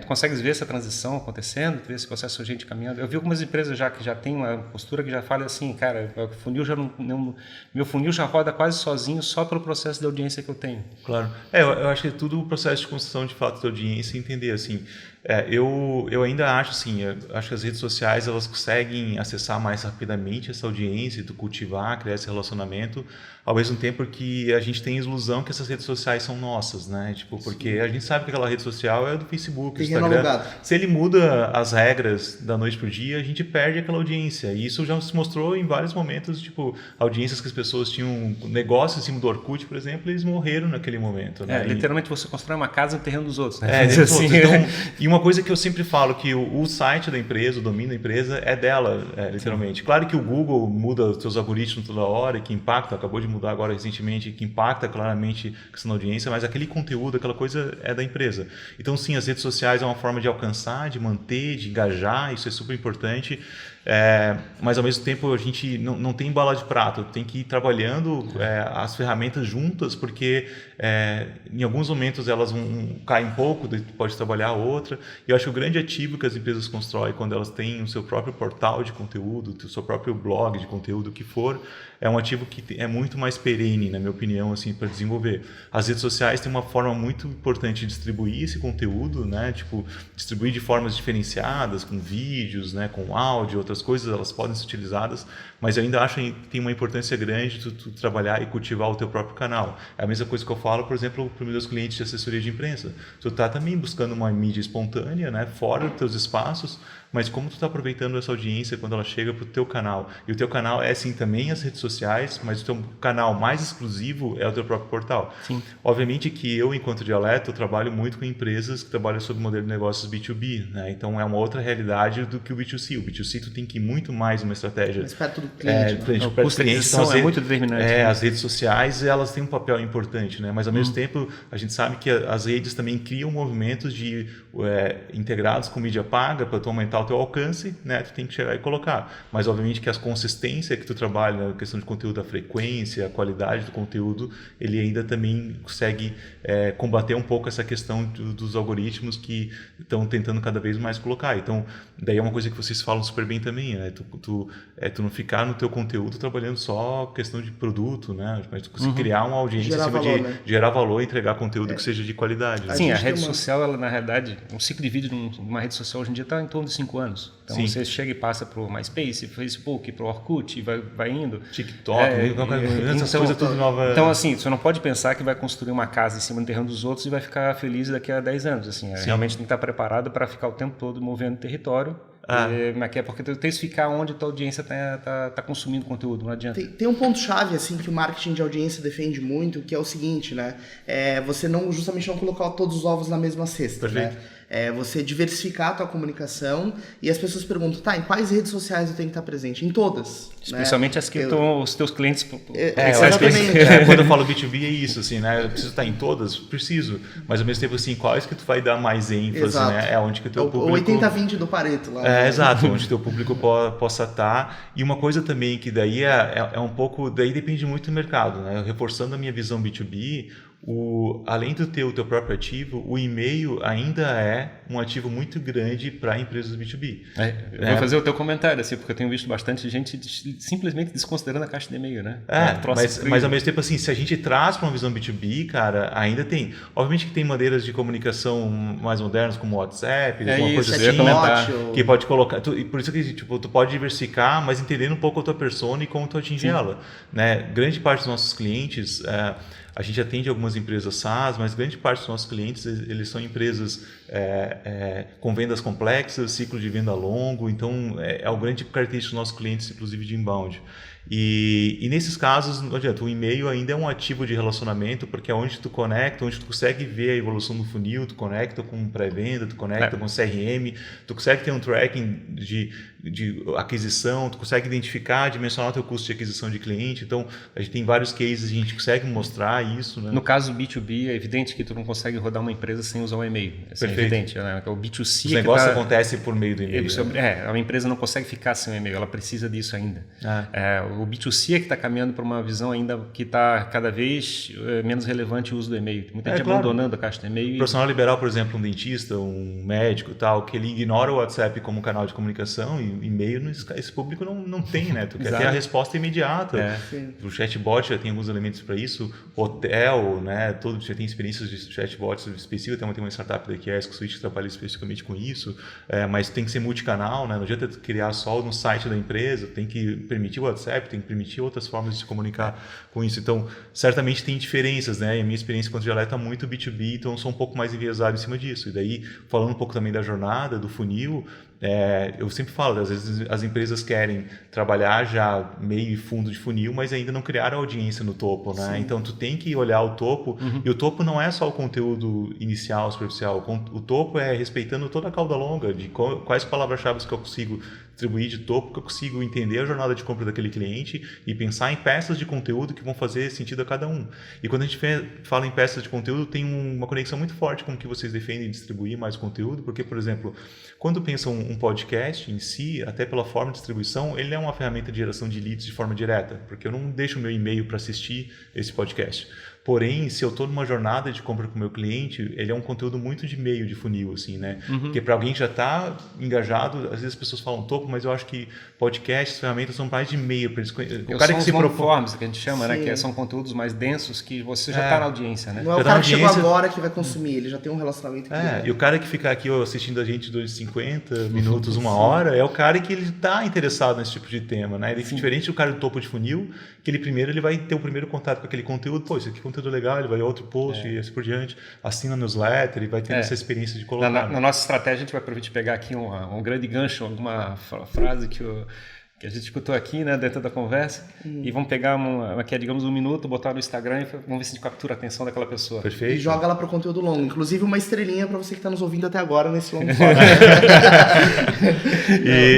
Tu consegues ver essa transição acontecendo, ver esse processo de gente caminhando? Eu vi algumas empresas que já tem uma postura que já fala assim, cara, o funil meu funil já roda quase sozinho só pelo processo de audiência que eu tenho. Claro. Eu acho que é tudo o processo de construção de fato de audiência e entender assim. Eu ainda acho assim, acho que as redes sociais elas conseguem acessar mais rapidamente essa audiência, tu cultivar, criar esse relacionamento, ao mesmo tempo que a gente tem a ilusão que essas redes sociais são nossas, né? Tipo, porque a gente sabe que aquela rede social é do Facebook, do Instagram. Se ele muda as regras da noite pro dia, a gente perde aquela audiência. E isso já se mostrou em vários momentos, tipo, audiências que as pessoas tinham negócios em cima do Orkut, por exemplo, eles morreram naquele momento, né? Literalmente você constrói uma casa no terreno dos outros, né? Assim, então, e uma coisa que eu sempre falo, que o site da empresa, o domínio da empresa é dela, literalmente. Sim. Claro que o Google muda os seus algoritmos toda hora, que impacta, acabou de mudar agora recentemente, que impacta claramente a questão da audiência, mas aquele conteúdo, aquela coisa é da empresa. Então, sim, as redes sociais é uma forma de alcançar, de manter, de engajar, isso é super importante. Mas ao mesmo tempo a gente não tem bala de prata, tem que ir trabalhando as ferramentas juntas, porque em alguns momentos elas vão cair um pouco, pode trabalhar outra, e eu acho que o grande ativo que as empresas constroem quando elas têm o seu próprio portal de conteúdo, o seu próprio blog de conteúdo, o que for, é um ativo que é muito mais perene, na minha opinião, assim, para desenvolver. As redes sociais têm uma forma muito importante de distribuir esse conteúdo, né? Tipo, distribuir de formas diferenciadas, com vídeos, né? Com áudio, outras coisas, elas podem ser utilizadas, mas eu ainda acho que tem uma importância grande tu trabalhar e cultivar o teu próprio canal. É a mesma coisa que eu falo, por exemplo, para os meus clientes de assessoria de imprensa. Tu está também buscando uma mídia espontânea, né? Fora dos teus espaços, mas como tu está aproveitando essa audiência quando ela chega para o teu canal. E o teu canal é sim também as redes sociais, mas o teu canal mais exclusivo é o teu próprio portal. Sim. Obviamente que eu, enquanto dialeto, eu trabalho muito com empresas que trabalham sob o modelo de negócios B2B, né? Então é uma outra realidade do que o B2C. O B2C tu tem que ir muito mais uma estratégia. Mais perto do cliente. O custo de aquisição é muito determinante. As redes sociais elas têm um papel importante, né? Mas ao mesmo tempo a gente sabe que as redes também criam movimentos de integrados com mídia paga para tu aumentar o teu alcance, né? Tu tem que chegar e colocar. Mas obviamente que a consistência que tu trabalha na questão de conteúdo, a frequência, a qualidade do conteúdo, ele ainda também consegue combater um pouco essa questão dos algoritmos que estão tentando cada vez mais colocar. Então, daí é uma coisa que vocês falam super bem também, né? Tu não ficar no teu conteúdo trabalhando só questão de produto, né? Mas tu conseguir criar uma audiência gerar valor, né? Gerar valor e entregar conteúdo que seja de qualidade. Né? Sim, a rede social, ela, na realidade, um ciclo de vídeo de uma rede social hoje em dia está em torno de 5 anos. Então Sim. Você chega e passa para o MySpace, Facebook, para o Orkut, e vai indo. TikTok, essas coisas tudo nova. Então, assim, você não pode pensar que vai construir uma casa em cima do terreno dos outros e vai ficar feliz daqui a 10 anos. Assim, realmente tem que estar preparado para ficar o tempo todo movendo território. Porque tu tem que ficar onde a tua audiência está consumindo conteúdo, não adianta. Tem um ponto-chave assim, que o marketing de audiência defende muito, que é o seguinte, né? Você justamente não colocar todos os ovos na mesma cesta. Né? É você diversificar a tua comunicação e as pessoas perguntam, tá, em quais redes sociais eu tenho que estar presente? Em todas. Especialmente as que os teus clientes... Quando eu falo B2B é isso, assim, né? Eu preciso estar em todas? Preciso. Mas ao mesmo tempo, assim, quais que tu vai dar mais ênfase, exato. né? É onde que o teu público... O 80-20 do Pareto lá. Exato, onde o teu público possa estar. E uma coisa também que daí é um pouco... Daí depende muito do mercado, né? Reforçando a minha visão B2B... além de ter o teu próprio ativo, o e-mail ainda é um ativo muito grande para empresas B2B. Eu vou fazer o teu comentário, assim, porque eu tenho visto bastante gente simplesmente desconsiderando a caixa de e-mail, né? Mas ao mesmo tempo, assim, se a gente traz para uma visão B2B, cara, ainda tem... Obviamente que tem maneiras de comunicação mais modernas, como o WhatsApp, alguma coisa assim, que pode colocar... Por isso que tipo, tu pode diversificar, mas entendendo um pouco a tua persona e como tu atinge ela. Né? Grande parte dos nossos clientes... A gente atende algumas empresas SaaS, mas grande parte dos nossos clientes eles são empresas com vendas complexas, ciclo de venda longo, então é o grande característica dos nossos clientes, inclusive de inbound. E nesses casos, não adianta, o e-mail ainda é um ativo de relacionamento, porque é onde tu conecta, onde tu consegue ver a evolução do funil, tu conecta com pré-venda, tu conecta com CRM, tu consegue ter um tracking de aquisição, tu consegue identificar, dimensionar o teu custo de aquisição de cliente. Então, a gente tem vários cases, a gente consegue mostrar isso. Né? No caso B2B, é evidente que tu não consegue rodar uma empresa sem usar o e-mail. É evidente. Né? O B2C... Os negócios acontecem por meio do e-mail. A empresa não consegue ficar sem o e-mail, ela precisa disso ainda. O B2C é que está caminhando para uma visão ainda que está cada vez menos relevante o uso do e-mail. Muita gente abandonando a caixa de e-mail. O profissional liberal, por exemplo, um dentista, um médico e tal, que ele ignora o WhatsApp como canal de comunicação e e-mail, esse público não tem, né? Tu quer ter a resposta imediata. O chatbot já tem alguns elementos para isso. Hotel, né? Já tem experiências de chatbots específicos. Tem uma startup da Kiosk Switch que trabalha especificamente com isso. Mas tem que ser multicanal, né? Não adianta criar só no site da empresa. Tem que permitir o WhatsApp, tem que permitir outras formas de se comunicar com isso. Então, certamente tem diferenças, né? E a minha experiência enquanto dialeto é muito B2B, então eu sou um pouco mais enviesado em cima disso. E daí, falando um pouco também da jornada, do funil, eu sempre falo, às vezes as empresas querem trabalhar já meio e fundo de funil, mas ainda não criaram audiência no topo, né? Sim. Então tu tem que olhar o topo, e o topo não é só o conteúdo inicial, superficial, o topo é respeitando toda a cauda longa de quais palavras-chave que eu consigo distribuir de topo, que eu consigo entender a jornada de compra daquele cliente e pensar em peças de conteúdo que vão fazer sentido a cada um. E quando a gente fala em peças de conteúdo, tem uma conexão muito forte com o que vocês defendem distribuir mais conteúdo, porque, por exemplo, quando pensa um podcast em si, até pela forma de distribuição, ele é uma ferramenta de geração de leads de forma direta, porque eu não deixo o meu e-mail para assistir esse podcast. Porém, se eu estou numa jornada de compra com o meu cliente, ele é um conteúdo muito de meio de funil, assim, né? Porque para alguém que já está engajado, às vezes as pessoas falam topo, mas eu acho que podcasts, ferramentas são mais de meio para eles. O cara que se propõe, que a gente chama, né? Que são conteúdos mais densos que você já está na audiência, né? Não é o cara que chegou agora que vai consumir, ele já tem um relacionamento. E o cara que fica aqui assistindo a gente durante 50 minutos, uma hora, é o cara que ele está interessado nesse tipo de tema, né? Ele é diferente do cara do topo de funil, que ele vai ter o primeiro contato com aquele conteúdo, pô, isso aqui é conteúdo legal, ele vai a outro post e assim por diante, assina a newsletter e vai ter essa experiência de colocar. Na nossa estratégia, a gente vai pegar aqui um grande gancho, alguma frase que a gente escutou aqui, né, dentro da conversa, e vamos pegar aqui, digamos, 1 minuto, botar no Instagram e vamos ver se a gente captura a atenção daquela pessoa. Perfeito. E joga lá para o conteúdo longo. Inclusive uma estrelinha para você que está nos ouvindo até agora nesse longo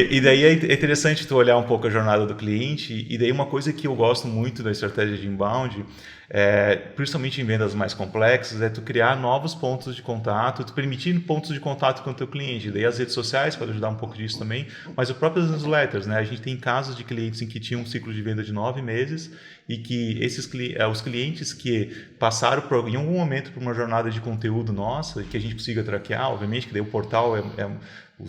e daí é interessante tu olhar um pouco a jornada do cliente, e daí uma coisa que eu gosto muito da estratégia de inbound, principalmente em vendas mais complexas, é tu criar novos pontos de contato, tu permitir pontos de contato com o teu cliente. Daí as redes sociais podem ajudar um pouco disso também, mas o próprio newsletters, né? A gente tem casos de clientes em que tinham um ciclo de venda de 9 meses e que os clientes que passaram em algum momento por uma jornada de conteúdo nossa, que a gente consiga traquear, obviamente que daí o portal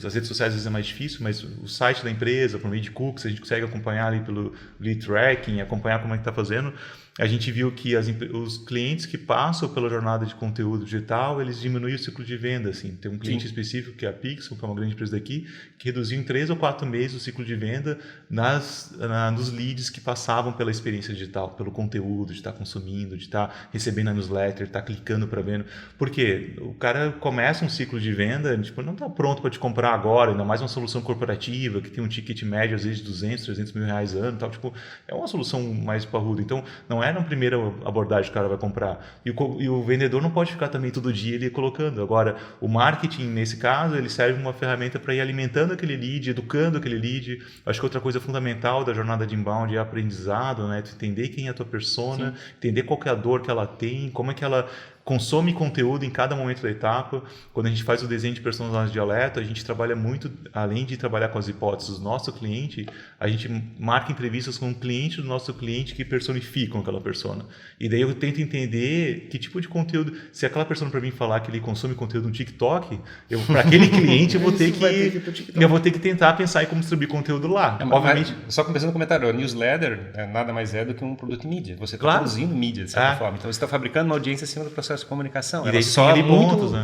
as redes sociais às vezes é mais difícil, mas o site da empresa, por meio de cookies, a gente consegue acompanhar ali pelo lead tracking, acompanhar como é que está fazendo. A gente viu que os clientes que passam pela jornada de conteúdo digital, eles diminuem o ciclo de venda. Assim. Tem um cliente específico, que é a Pixel, que é uma grande empresa daqui, que reduziu em 3 ou 4 meses o ciclo de venda nos leads que passavam pela experiência digital, pelo conteúdo, de estar consumindo, de estar recebendo a newsletter, de estar clicando para venda. Por quê? O cara começa um ciclo de venda, tipo, não está pronto para te comprar agora, ainda mais uma solução corporativa, que tem um ticket médio, às vezes, de 200, 300 mil reais ano, tal. Tipo, é uma solução mais parruda. Então, não é na primeira abordagem que o cara vai comprar. E o vendedor não pode ficar também todo dia ele colocando. Agora, o marketing, nesse caso, ele serve uma ferramenta para ir alimentando aquele lead, educando aquele lead. Acho que outra coisa fundamental da jornada de inbound é aprendizado, né? Tu entender quem é a tua persona, sim, entender qual que é a dor que ela tem, como é que ela consome conteúdo em cada momento da etapa. Quando a gente faz o desenho de personagens de alerta, a gente trabalha muito, além de trabalhar com as hipóteses do nosso cliente, a gente marca entrevistas com o cliente do nosso cliente que personificam aquela persona. E daí eu tento entender que tipo de conteúdo, se aquela persona para mim falar que ele consome conteúdo no TikTok, para aquele cliente eu vou ter que tentar pensar em como distribuir conteúdo lá. Obviamente. Só começando o comentário, a newsletter nada mais é do que um produto de mídia. Você está produzindo mídia, de certa forma. Então você está fabricando uma audiência acima do processo de comunicação.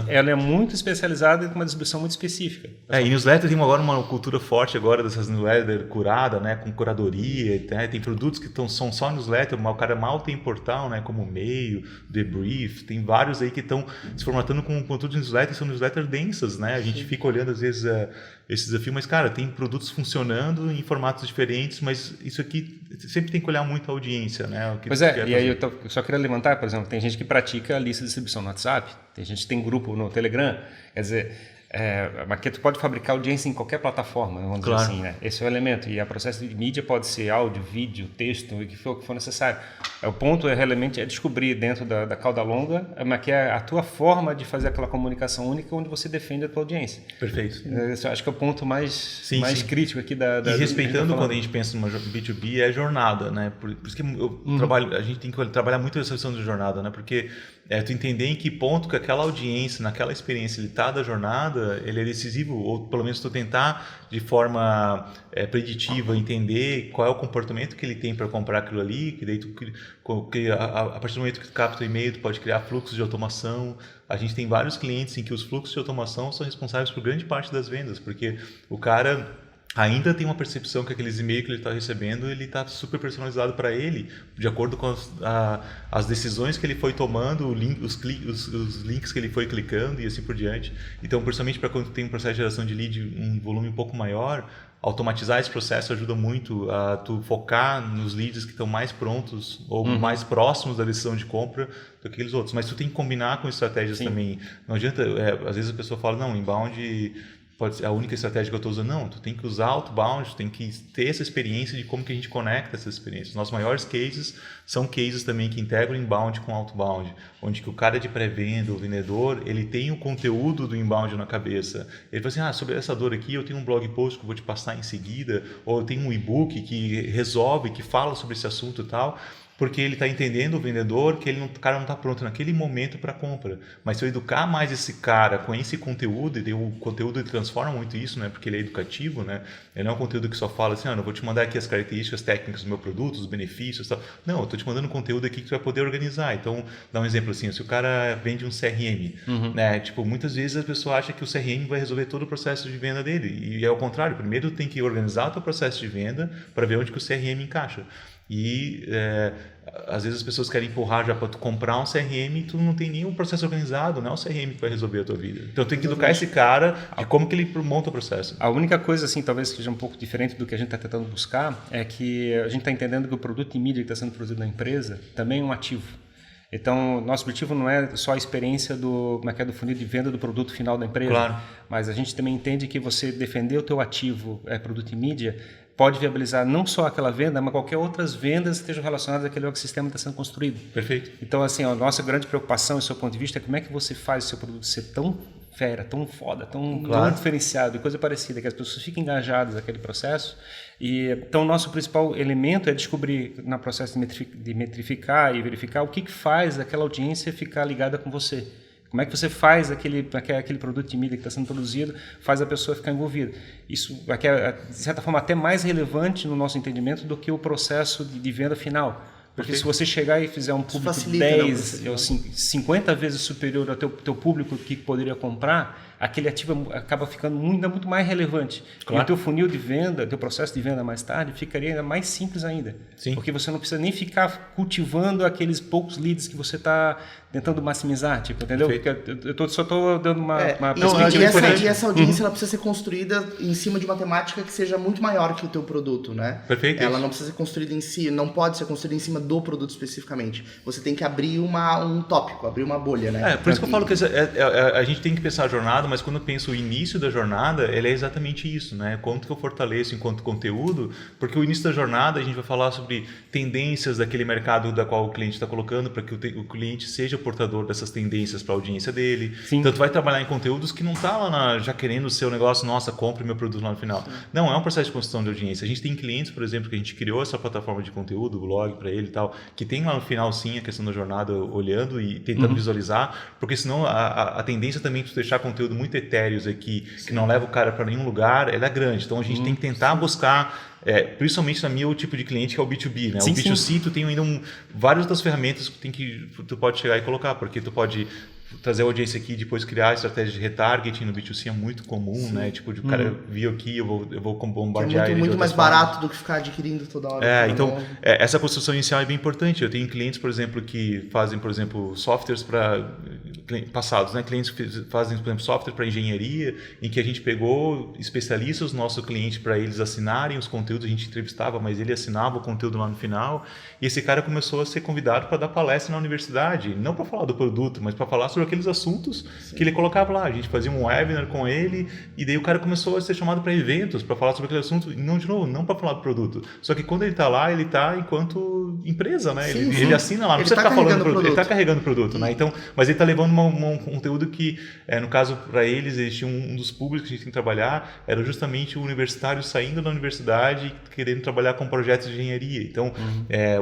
Ela é muito especializada e com uma distribuição muito específica. E newsletter tem agora uma cultura forte agora dessas newsletters curada, né, com curadoria, né, tem produtos que são só newsletter, o cara mal tem portal, né, como o Mail, Debrief, tem vários aí que estão se formatando com conteúdo de newsletter, são newsletters densas, né, a gente fica olhando às vezes esse desafio, mas cara, tem produtos funcionando em formatos diferentes, mas isso aqui sempre tem que olhar muito a audiência, né. E aí eu só queria levantar, por exemplo, tem gente que pratica a lista de distribuição no WhatsApp, tem gente que tem grupo no Telegram, quer dizer, mas que tu pode fabricar audiência em qualquer plataforma, vamos dizer assim, né? Esse é o elemento. E o processo de mídia pode ser áudio, vídeo, texto, o que for necessário. O ponto realmente é descobrir dentro da cauda longa, mas que é a tua forma de fazer aquela comunicação única onde você defende a tua audiência. Perfeito. Acho que é o ponto mais crítico aqui da E respeitando quando a gente pensa numa B2B é jornada, né? Por isso que a gente tem que trabalhar muito essa questão de jornada, né? Porque tu entender em que ponto que aquela audiência, naquela experiência, ele está da jornada, ele é decisivo, ou pelo menos tu tentar de forma preditiva entender qual é o comportamento que ele tem para comprar aquilo ali, que daí a partir do momento que tu capta o e-mail, tu pode criar fluxos de automação. A gente tem vários clientes em que os fluxos de automação são responsáveis por grande parte das vendas, porque o cara ainda tem uma percepção que aqueles e-mails que ele está recebendo, ele está super personalizado para ele, de acordo com as decisões que ele foi tomando, os links que ele foi clicando e assim por diante. Então, principalmente para quando tem um processo de geração de lead, um volume um pouco maior, automatizar esse processo ajuda muito a tu focar nos leads que estão mais prontos ou mais próximos da decisão de compra do que aqueles outros. Mas tu tem que combinar com estratégias também. Não adianta, às vezes a pessoa fala, não, inbound pode ser a única estratégia que eu estou usando. Não, tu tem que usar outbound, tu tem que ter essa experiência de como que a gente conecta essas experiências. Nossos maiores cases são cases também que integram inbound com outbound, onde que o cara de pré-venda, o vendedor, ele tem o conteúdo do inbound na cabeça. Ele fala assim, sobre essa dor aqui eu tenho um blog post que eu vou te passar em seguida, ou eu tenho um e-book que resolve, que fala sobre esse assunto e tal. Porque ele está entendendo o vendedor que o cara não está pronto naquele momento para compra. Mas se eu educar mais esse cara com esse conteúdo, e o conteúdo ele transforma muito isso, né? Porque ele é educativo, né? Ele não é um conteúdo que só fala assim, eu vou te mandar aqui as características técnicas do meu produto, os benefícios e tal. Não, eu estou te mandando um conteúdo aqui que tu vai poder organizar. Então, dá um exemplo assim, se o cara vende um CRM, né? Tipo, muitas vezes a pessoa acha que o CRM vai resolver todo o processo de venda dele. E é o contrário, primeiro tu tem que organizar o teu processo de venda para ver onde que o CRM encaixa. E às vezes as pessoas querem empurrar já para tu comprar um CRM e tu não tem nenhum processo organizado, não é o CRM que vai resolver a tua vida. Então tem que educar esse cara de como que ele monta o processo. A única coisa, assim, talvez seja um pouco diferente do que a gente está tentando buscar, é que a gente está entendendo que o produto de mídia que está sendo produzido na empresa também é um ativo. Então, nosso objetivo não é só a experiência do funil de venda do produto final da empresa, claro, mas a gente também entende que você defender o teu ativo, produto e mídia, pode viabilizar não só aquela venda, mas qualquer outras vendas que estejam relacionadas àquele ecossistema que está sendo construído. Perfeito. Então, assim, a nossa grande preocupação, do seu ponto de vista, é como é que você faz o seu produto ser tão fera, tão foda, tão diferenciado e coisa parecida, que as pessoas fiquem engajadas naquele processo. Então, o nosso principal elemento é descobrir, no processo de metrificar e verificar, o que faz aquela audiência ficar ligada com você. Como é que você faz aquele produto de mídia que está sendo produzido, faz a pessoa ficar envolvida. Isso é, de certa forma, até mais relevante no nosso entendimento do que o processo de venda final. Porque se você chegar e fizer um público 10 ou 50 vezes superior ao teu público que poderia comprar, aquele ativo acaba ficando muito mais relevante. Claro. E o teu funil de venda, teu processo de venda mais tarde, ficaria ainda mais simples ainda. Sim. Porque você não precisa nem ficar cultivando aqueles poucos leads que você está tentando maximizar, tipo, entendeu? Porque eu só estou dando uma perspectiva diferente. E essa audiência ela precisa ser construída em cima de uma temática que seja muito maior que o teu produto, né? Perfeito. Ela não precisa ser construída em si, não pode ser construída em cima do produto especificamente. Você tem que abrir um tópico, abrir uma bolha, né? Por isso que eu falo que a gente tem que pensar a jornada, mas quando eu penso o início da jornada, ele é exatamente isso, né? Quanto que eu fortaleço enquanto conteúdo, porque o início da jornada a gente vai falar sobre tendências daquele mercado da qual o cliente está colocando, para que o cliente seja portador dessas tendências para a audiência dele. Sim. Então, tu vai trabalhar em conteúdos que não tá lá já querendo o seu negócio, nossa, compre meu produto lá no final. Sim. Não, é um processo de construção de audiência. A gente tem clientes, por exemplo, que a gente criou essa plataforma de conteúdo, o blog para ele e tal, que tem lá no final, sim, a questão da jornada olhando e tentando visualizar, porque senão a tendência também de tu deixar conteúdo muito etéreos aqui, que não leva o cara para nenhum lugar, ela é grande. Então, a gente tem que tentar buscar principalmente na meu tipo de cliente, que é o B2B, né? Sim, o B2C, tu tem ainda várias outras ferramentas que tu pode chegar e colocar, porque tu pode trazer a audiência aqui e depois criar estratégia de retargeting no B2C é muito comum, né? Tipo, o cara viu aqui, eu vou bombardear ele. É muito mais barato do que ficar adquirindo toda hora. Então, essa construção inicial é bem importante. Eu tenho clientes, por exemplo, que fazem, por exemplo, softwares para passados, né? Clientes que fazem, por exemplo, software para engenharia, em que a gente pegou especialistas do nosso cliente para eles assinarem os conteúdos, a gente entrevistava, mas ele assinava o conteúdo lá no final, e esse cara começou a ser convidado para dar palestra na universidade, não para falar do produto, mas para falar sobre aqueles assuntos que ele colocava lá. A gente fazia um webinar com ele, e daí o cara começou a ser chamado para eventos, para falar sobre aquele assunto, e não, de novo, não para falar do produto. Só que quando ele está lá, ele está enquanto empresa, né? Ele assina lá, não precisa ficar falando do produto. Ele está carregando o produto, né? Então, mas ele está levando um conteúdo que, no caso, para eles, existia um dos públicos que a gente tem que trabalhar, era justamente o universitário saindo da universidade e querendo trabalhar com projetos de engenharia. Então,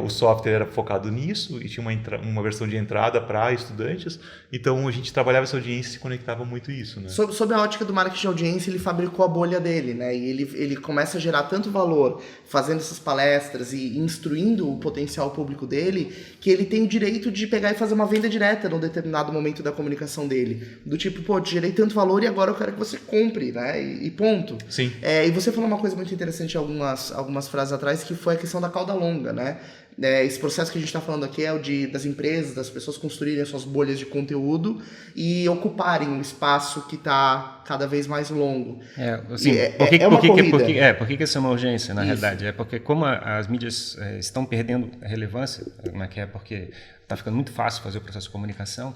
o software era focado nisso e tinha uma versão de entrada para estudantes. Então, a gente trabalhava essa audiência e se conectava muito isso, né? Sob a ótica do marketing de audiência, ele fabricou a bolha dele, né? E ele começa a gerar tanto valor fazendo essas palestras e instruindo o potencial público dele, que ele tem o direito de pegar e fazer uma venda direta num determinado momento da comunicação dele. Do tipo, pô, te gerei tanto valor e agora eu quero que você compre, né? E ponto. Sim. E você falou uma coisa muito interessante algumas frases atrás, que foi a questão da cauda longa, né? Esse processo que a gente está falando aqui é o das empresas, das pessoas construírem as suas bolhas de conteúdo e ocuparem um espaço que está cada vez mais longo. Por que isso é uma urgência, na realidade? É porque como as mídias estão perdendo a relevância, porque está ficando muito fácil fazer o processo de comunicação,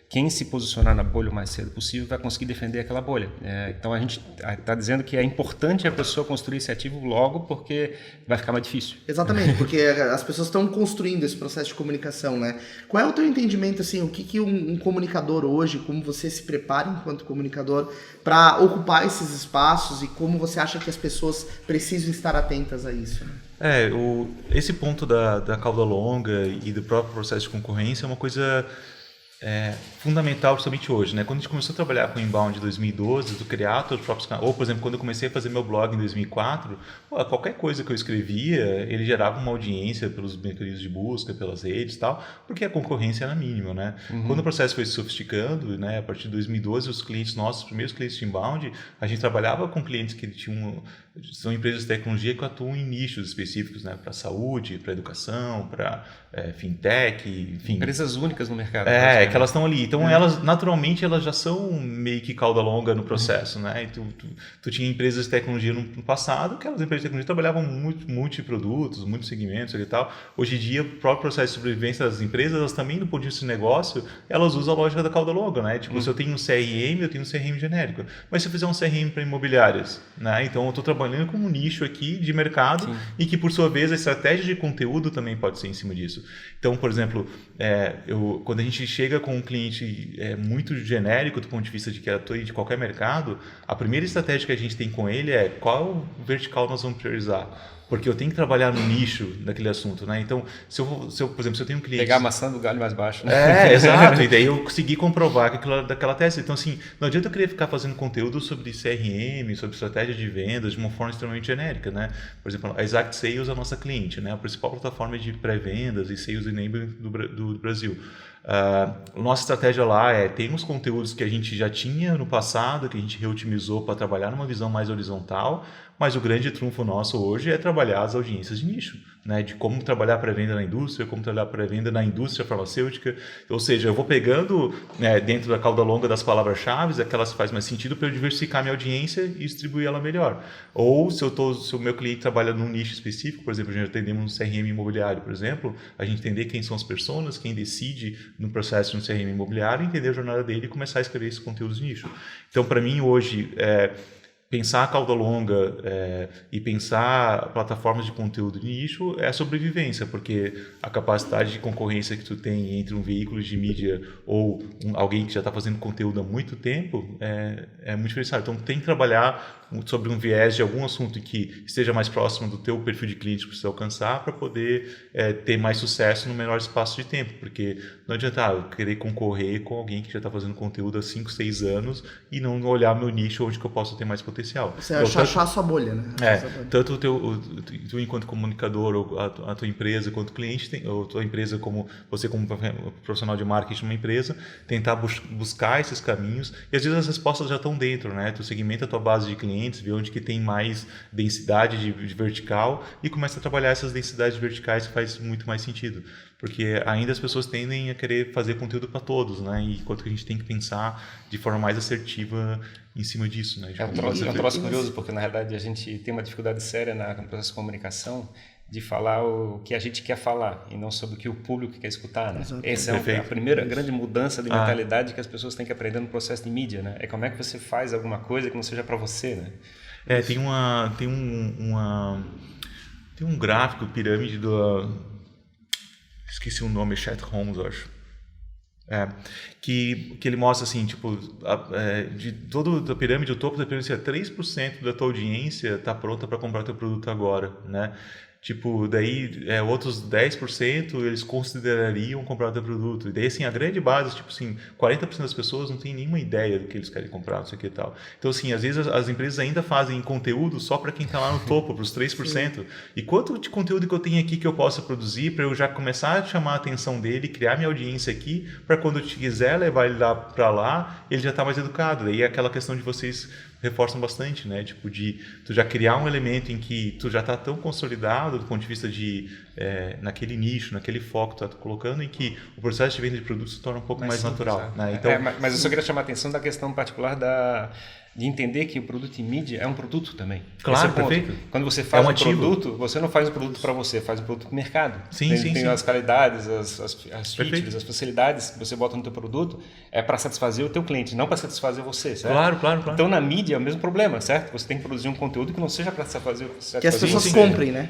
quem se posicionar na bolha o mais cedo possível vai conseguir defender aquela bolha. Então a gente está dizendo que é importante a pessoa construir esse ativo logo, porque vai ficar mais difícil. Exatamente, porque as pessoas estão construindo esse processo de comunicação, né? Qual é o teu entendimento, assim, o que um comunicador hoje, como você se prepara enquanto comunicador para ocupar esses espaços e como você acha que as pessoas precisam estar atentas a isso, né? Esse ponto da cauda longa e do próprio processo de concorrência é uma coisa fundamental justamente hoje, né? Quando a gente começou a trabalhar com inbound em 2012, tu criar teus próprios canais, ou por exemplo, quando eu comecei a fazer meu blog em 2004, qualquer coisa que eu escrevia, ele gerava uma audiência pelos mecanismos de busca, pelas redes e tal, porque a concorrência era mínima, né? Quando o processo foi se sofisticando, né, a partir de 2012, os clientes nossos, os primeiros clientes de inbound, a gente trabalhava com clientes que são empresas de tecnologia que atuam em nichos específicos, né? Para saúde, para educação, para fintech, enfim. Empresas únicas no mercado. Que elas estão ali. Então, elas, naturalmente, elas já são meio que cauda longa no processo, né? E tu tinha empresas de tecnologia no passado, que aquelas empresas de tecnologia trabalhavam multiprodutos, muitos segmentos e tal. Hoje em dia, o próprio processo de sobrevivência das empresas, elas também, do ponto de vista de negócio, elas usam a lógica da cauda longa, né? Tipo, se eu tenho um CRM, eu tenho um CRM genérico. Mas se eu fizer um CRM para imobiliárias, né? Então, eu estou trabalhando com um nicho aqui de mercado e que, por sua vez, a estratégia de conteúdo também pode ser em cima disso. Então, por exemplo, quando a gente chega com um cliente muito genérico do ponto de vista de que atua de qualquer mercado, a primeira estratégia que a gente tem com ele é qual vertical nós vamos priorizar. porque eu tenho que trabalhar no nicho daquele assunto, né? Então, por exemplo, se eu tenho um cliente... Pegar a maçã do galho mais baixo, né? Exato. E daí eu consegui comprovar que aquilo era daquela tese. Então, assim, não adianta eu querer ficar fazendo conteúdo sobre CRM, sobre estratégia de vendas de uma forma extremamente genérica, né? Por exemplo, a Exact Sales é a nossa cliente, né? A principal plataforma de pré-vendas e sales enablement do Brasil. Nossa estratégia lá tem os conteúdos que a gente já tinha no passado, que a gente reotimizou para trabalhar numa visão mais horizontal, mas o grande trunfo nosso hoje é trabalhar as audiências de nicho, né? De como trabalhar pré-venda na indústria, como trabalhar pré-venda na indústria farmacêutica. Ou seja, eu vou pegando dentro da cauda longa das palavras-chave, aquelas que faz mais sentido para eu diversificar minha audiência e distribuir ela melhor. Ou se o meu cliente trabalha num nicho específico, por exemplo, a gente atendemos um CRM imobiliário, por exemplo, a gente entender quem são as pessoas, quem decide no processo de um CRM imobiliário, entender a jornada dele e começar a escrever esses conteúdos de nicho. Então, para mim, hoje, pensar a cauda longa e pensar plataformas de conteúdo de nicho é a sobrevivência, porque a capacidade de concorrência que tu tem entre um veículo de mídia ou alguém que já está fazendo conteúdo há muito tempo é muito diferenciado. Então, tem que trabalhar sobre um viés de algum assunto que esteja mais próximo do teu perfil de cliente que precisa alcançar para poder ter mais sucesso no menor espaço de tempo, porque não adianta eu querer concorrer com alguém que já está fazendo conteúdo há 5, 6 anos e não olhar meu nicho onde que eu posso ter mais potencial. Você achar a sua bolha, né? Tanto tu enquanto comunicador, ou a tua empresa quanto cliente, ou a tua empresa como você como profissional de marketing de uma empresa, tentar buscar esses caminhos, e às vezes as respostas já estão dentro, né? Tu segmenta a tua base de clientes, vê onde que tem mais densidade de vertical e começa a trabalhar essas densidades verticais que faz muito mais sentido, porque ainda as pessoas tendem a querer fazer conteúdo para todos, né? E enquanto que a gente tem que pensar de forma mais assertiva em cima disso, né? É um troço curioso, porque na realidade a gente tem uma dificuldade séria no processo de comunicação de falar o que a gente quer falar e não sobre o que o público quer escutar, né? Essa é a primeira grande mudança de mentalidade que as pessoas têm que aprender no processo de mídia, né? É como é que você faz alguma coisa que não seja para você, né? Tem um gráfico, pirâmide esqueci o nome, Chat Holmes, eu acho. Que ele mostra assim, tipo, de toda a pirâmide, o topo da pirâmide, 3% da tua audiência está pronta para comprar teu produto agora, né? Tipo, daí outros 10% eles considerariam comprar o teu produto. E daí, assim, a grande base, tipo assim, 40% das pessoas não tem nenhuma ideia do que eles querem comprar, não sei o que e tal. Então, assim, às vezes as empresas ainda fazem conteúdo só para quem está lá no topo, para os 3%. Sim. E quanto de conteúdo que eu tenho aqui que eu possa produzir para eu já começar a chamar a atenção dele, criar minha audiência aqui, para quando eu quiser levar ele lá para lá, ele já está mais educado. Daí é aquela questão de vocês reforçam bastante, né? Tipo, de tu já criar um elemento em que tu já está tão consolidado do ponto de vista de naquele nicho, naquele foco que tu está colocando, em que o processo de venda de produtos se torna um pouco mais natural, né? Então, mas eu só queria chamar a atenção da questão particular de entender que o produto em mídia é um produto também. Claro, perfeito. Quando você faz um produto, você não faz um produto para você, faz um produto para o mercado. Tem as qualidades, as features, as facilidades que você bota no teu produto para satisfazer o teu cliente, não para satisfazer você, certo? Claro. Então, na mídia é o mesmo problema, certo? Você tem que produzir um conteúdo que não seja para satisfazer que as pessoas comprem, né?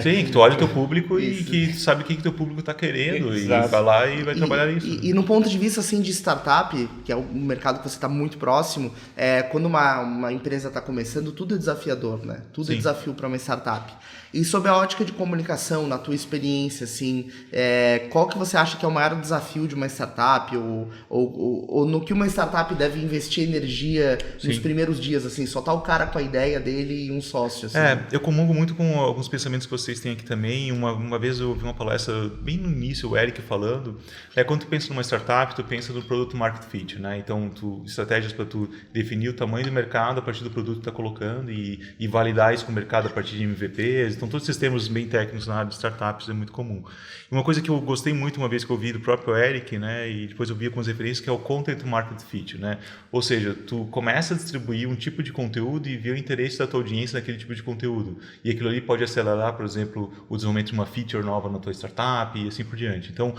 Sim, que tu olha o teu público e que sabe o que o teu público está querendo. Exato. E vai lá e vai trabalhar isso. E no ponto de vista assim, de startup, que é o mercado que você está muito próximo, quando uma empresa está começando, tudo é desafiador, né? Tudo é desafio para uma startup. E sob a ótica de comunicação, na tua experiência, assim, qual que você acha que é o maior desafio de uma startup ou no que uma startup deve investir energia nos primeiros dias, assim, só tá o cara com a ideia dele e um sócio, assim. Eu comungo muito com alguns pensamentos que vocês têm aqui também. Uma vez eu ouvi uma palestra bem no início, o Eric falando, quando tu pensa numa startup, tu pensa no produto market fit, né? Então, estratégias para tu definir o tamanho do mercado a partir do produto que tu tá colocando e validar isso com o mercado a partir de MVPs. Então, todos esses termos bem técnicos na área de startups é muito comum. E uma coisa que eu gostei muito uma vez que eu ouvi do próprio Eric, né, e depois eu vi algumas referências, que é o Content Market Fit, né? Ou seja, tu começa a distribuir um tipo de conteúdo e ver o interesse da tua audiência naquele tipo de conteúdo. E aquilo ali pode acelerar, por exemplo, o desenvolvimento de uma feature nova na tua startup e assim por diante. Então,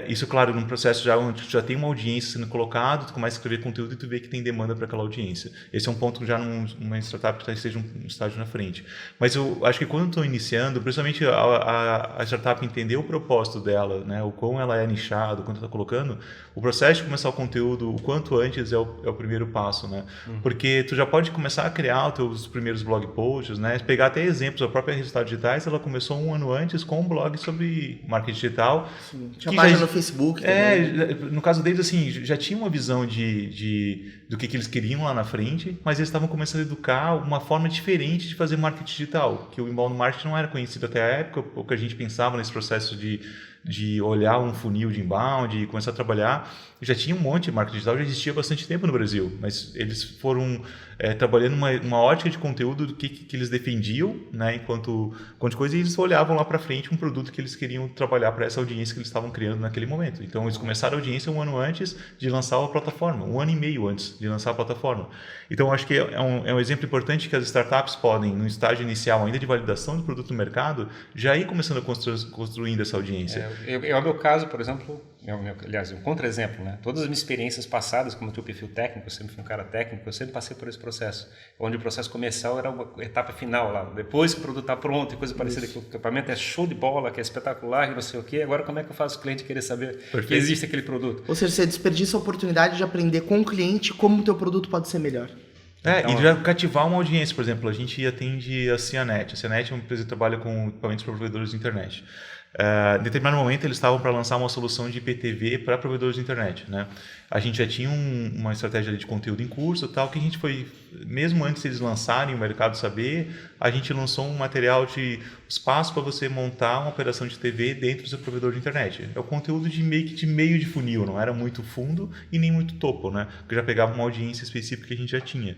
isso, claro, num processo já onde tu já tem uma audiência sendo colocada, tu começa a escrever conteúdo e tu vê que tem demanda para aquela audiência. audiência. Esse é um ponto já numa startup que esteja um estágio na frente. Mas eu acho que quando estou iniciando, principalmente a startup entender o propósito dela, né, o quão ela é nichada, o quanto está colocando, o processo de começar o conteúdo o quanto antes é o primeiro passo, né? Porque tu já pode começar a criar os teus primeiros blog posts, né? Pegar até exemplos, a própria Resultados Digitais, ela começou um ano antes com um blog sobre marketing digital. Sim. Tinha página no Facebook também. No caso deles, assim, já tinha uma visão do que eles queriam lá na frente, mas eles estavam começando a educar uma forma diferente de fazer marketing digital, que o inbound marketing não era conhecido até a época, o que a gente pensava nesse processo de olhar um funil de inbound e começar a trabalhar. Já tinha um monte de marketing digital, já existia há bastante tempo no Brasil, mas eles foram trabalhando uma ótica de conteúdo do que eles defendiam, né, enquanto coisa, e eles olhavam lá para frente um produto que eles queriam trabalhar para essa audiência que eles estavam criando naquele momento. Então, eles começaram a audiência um ano antes de lançar a plataforma, um ano e meio antes de lançar a plataforma. Então, acho que é um exemplo importante que as startups podem, no estágio inicial ainda de validação do produto no mercado, já ir começando a construindo essa audiência. É o meu caso, por exemplo, aliás, um contra-exemplo, né? Todas as minhas experiências passadas, como o teu perfil técnico, eu sempre fui um cara técnico, eu sempre passei por esse processo, onde o processo comercial era uma etapa final lá, depois que o produto está pronto e coisa parecida, que o equipamento é show de bola, que é espetacular, que não sei o quê, agora como é que eu faço o cliente querer saber que existe aquele produto? Ou seja, você desperdiça a oportunidade de aprender com o cliente como o teu produto pode ser melhor. Então, e já cativar uma audiência, por exemplo, a gente atende a Cianet. A Cianet é uma empresa que trabalha com equipamentos para provedores de internet. Em determinado momento eles estavam para lançar uma solução de IPTV para provedores de internet, né? A gente já tinha uma estratégia de conteúdo em curso, tal, que a gente foi, mesmo antes de eles lançarem o mercado saber, a gente lançou um material de os passos para você montar uma operação de TV dentro do seu provedor de internet. É o conteúdo de meio de funil, não era muito fundo e nem muito topo, né? Porque já pegava uma audiência específica que a gente já tinha.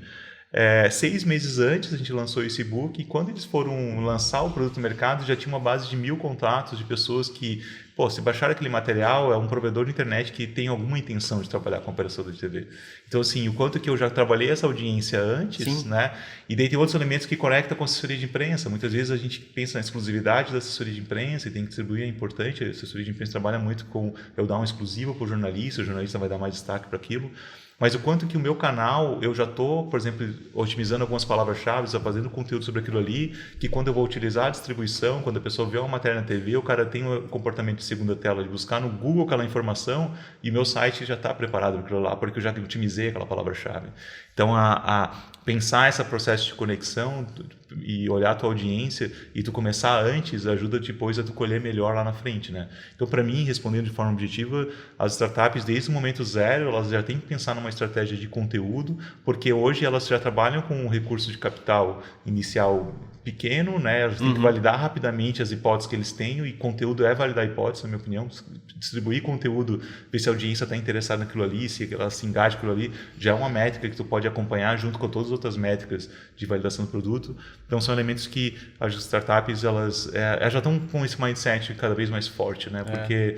6 meses antes a gente lançou esse e-book, e quando eles foram lançar o produto no mercado já tinha uma base de 1.000 contatos de pessoas que, se baixaram aquele material, é um provedor de internet que tem alguma intenção de trabalhar com operadora de TV. Então, assim, o quanto que eu já trabalhei essa audiência antes, né? E daí tem outros elementos que conectam com a assessoria de imprensa. Muitas vezes a gente pensa na exclusividade da assessoria de imprensa e tem que distribuir, é importante. A assessoria de imprensa trabalha muito com eu dar um exclusivo para o jornalista vai dar mais destaque para aquilo. Mas o quanto que o meu canal, eu já estou, por exemplo, otimizando algumas palavras-chave, fazendo conteúdo sobre aquilo ali, que quando eu vou utilizar a distribuição, quando a pessoa vê uma matéria na TV, o cara tem um comportamento de segunda tela, de buscar no Google aquela informação e meu site já está preparado para aquilo lá, porque eu já otimizei aquela palavra-chave. Então, a pensar esse processo de conexão e olhar a tua audiência e tu começar antes ajuda depois a tu colher melhor lá na frente, né? Então, para mim, respondendo de forma objetiva, as startups, desde o momento zero, elas já têm que pensar numa estratégia de conteúdo, porque hoje elas já trabalham com um recurso de capital inicial pequeno, né? Elas têm que validar rapidamente as hipóteses que eles têm, e conteúdo é validar hipóteses, na minha opinião. Distribuir conteúdo, ver se a audiência está interessada naquilo ali, se ela se engaja com aquilo ali, já é uma métrica que tu pode acompanhar junto com todas as outras métricas de validação do produto. Então, são elementos que as startups elas já estão com esse mindset cada vez mais forte, né? Porque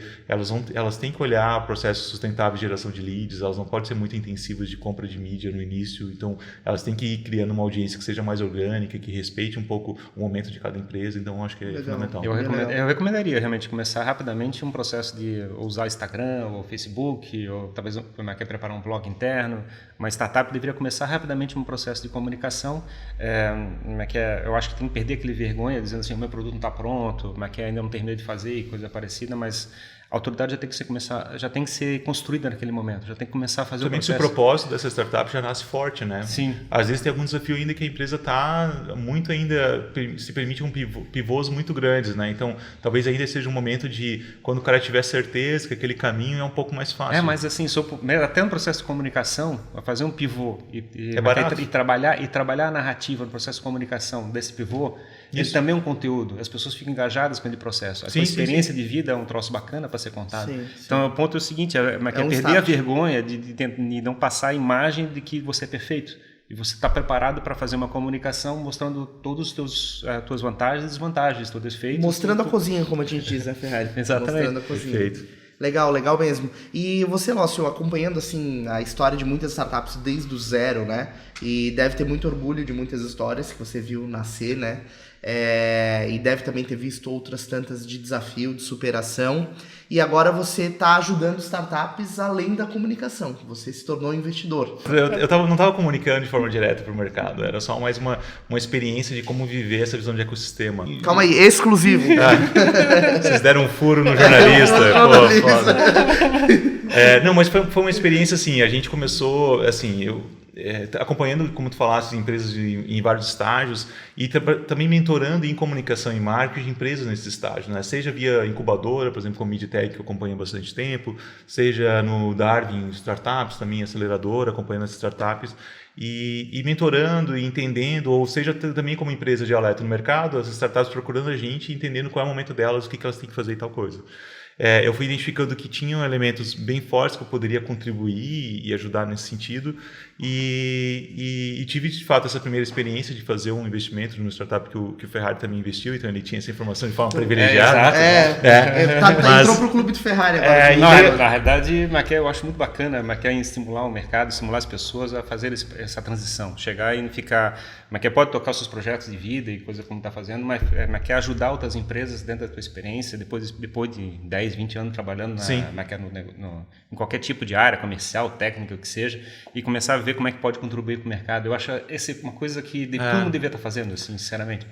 elas têm que olhar processos sustentáveis de geração de leads, elas não podem ser muito intensivas de compra de mídia no início, então elas têm que ir criando uma audiência que seja mais orgânica, que respeite um pouco o momento de cada empresa. Então, acho que é fundamental. Eu recomendaria realmente começar rapidamente um processo de usar Instagram ou Facebook, ou talvez quer preparar um blog interno. Uma startup deveria começar rapidamente um processo de comunicação. Eu acho que tem que perder aquele vergonha dizendo assim, o meu produto não está pronto, ainda não terminei de fazer e coisa parecida, mas a autoridade já tem que ser construída naquele momento, já tem que começar a fazer o processo. Se o propósito dessa startup já nasce forte, né? Sim. Às vezes tem algum desafio ainda que a empresa está muito ainda, se permite pivôs muito grandes, né? Então, talvez ainda seja um momento de, quando o cara tiver certeza que aquele caminho é um pouco mais fácil. Mas assim, até no processo de comunicação, fazer um pivô e trabalhar a narrativa no processo de comunicação desse pivô, ele também é um conteúdo. As pessoas ficam engajadas com aquele processo. A sua experiência de vida é um troço bacana para ser contado. Então, o ponto é o seguinte, perder a vergonha de não passar a imagem de que você é perfeito. E você está preparado para fazer uma comunicação mostrando todas as tuas vantagens e desvantagens, teus defeitos. Mostrando a cozinha, como a gente diz, né, Ferrari? Exatamente. Mostrando a cozinha. Perfeito. Legal mesmo. E você, Lócio, acompanhando assim a história de muitas startups desde o zero, né? E deve ter muito orgulho de muitas histórias que você viu nascer, né? e deve também ter visto outras tantas de desafio, de superação. E agora você está ajudando startups além da comunicação. Você se tornou investidor. Eu não estava comunicando de forma direta para o mercado. Era só mais uma experiência de como viver essa visão de ecossistema. Calma aí, exclusivo. Vocês deram um furo no jornalista. Pô, foda. Não, mas foi uma experiência assim. A gente começou, assim, acompanhando, como tu falaste, empresas em vários estágios e também mentorando em comunicação e marketing de empresas nesses estágios, né? Seja via incubadora, por exemplo, como Midtech, que eu acompanho há bastante tempo, seja no Darwin Startups, também aceleradora, acompanhando as startups e mentorando e entendendo, ou seja, também como empresa de alerta no mercado, as startups procurando a gente, entendendo qual é o momento delas, o que elas têm que fazer e tal coisa. Eu fui identificando que tinham elementos bem fortes que eu poderia contribuir e ajudar nesse sentido e tive de fato essa primeira experiência de fazer um investimento numa startup que o Ferrari também investiu, então ele tinha essa informação de forma privilegiada. Entrou pro clube do Ferrari agora. Na realidade, eu acho muito bacana em estimular o mercado, estimular as pessoas a fazer essa transição, chegar e não ficar, pode tocar os seus projetos de vida e coisa como está fazendo, mas ajudar outras empresas dentro da tua experiência, depois de 10, 20 anos trabalhando em qualquer tipo de área, comercial, técnica, o que seja, e começar a ver como é que pode contribuir para o mercado. Eu acho essa uma coisa que todo mundo devia estar fazendo, assim, sinceramente.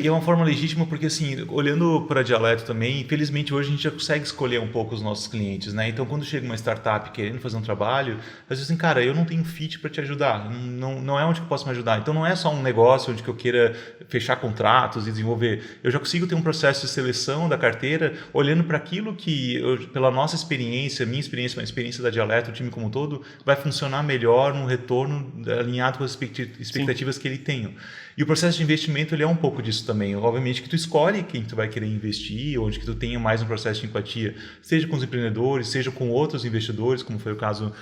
E é uma forma legítima porque, assim, olhando para a Dialeto também, infelizmente hoje a gente já consegue escolher um pouco os nossos clientes, né? Então, quando chega uma startup querendo fazer um trabalho, às vezes assim, cara, eu não tenho fit para te ajudar, não é onde que eu posso me ajudar. Então, não é só um negócio onde que eu queira fechar contratos e desenvolver. Eu já consigo ter um processo de seleção da carteira olhando para aquilo que, pela nossa experiência, minha experiência, a experiência da Dialeto, o time como um todo, vai funcionar melhor num retorno alinhado com as expectativas que ele tem. E o processo de investimento ele é um pouco disso também. Obviamente que tu escolhe quem tu vai querer investir, onde que tu tenha mais um processo de empatia, seja com os empreendedores, seja com outros investidores, como foi o caso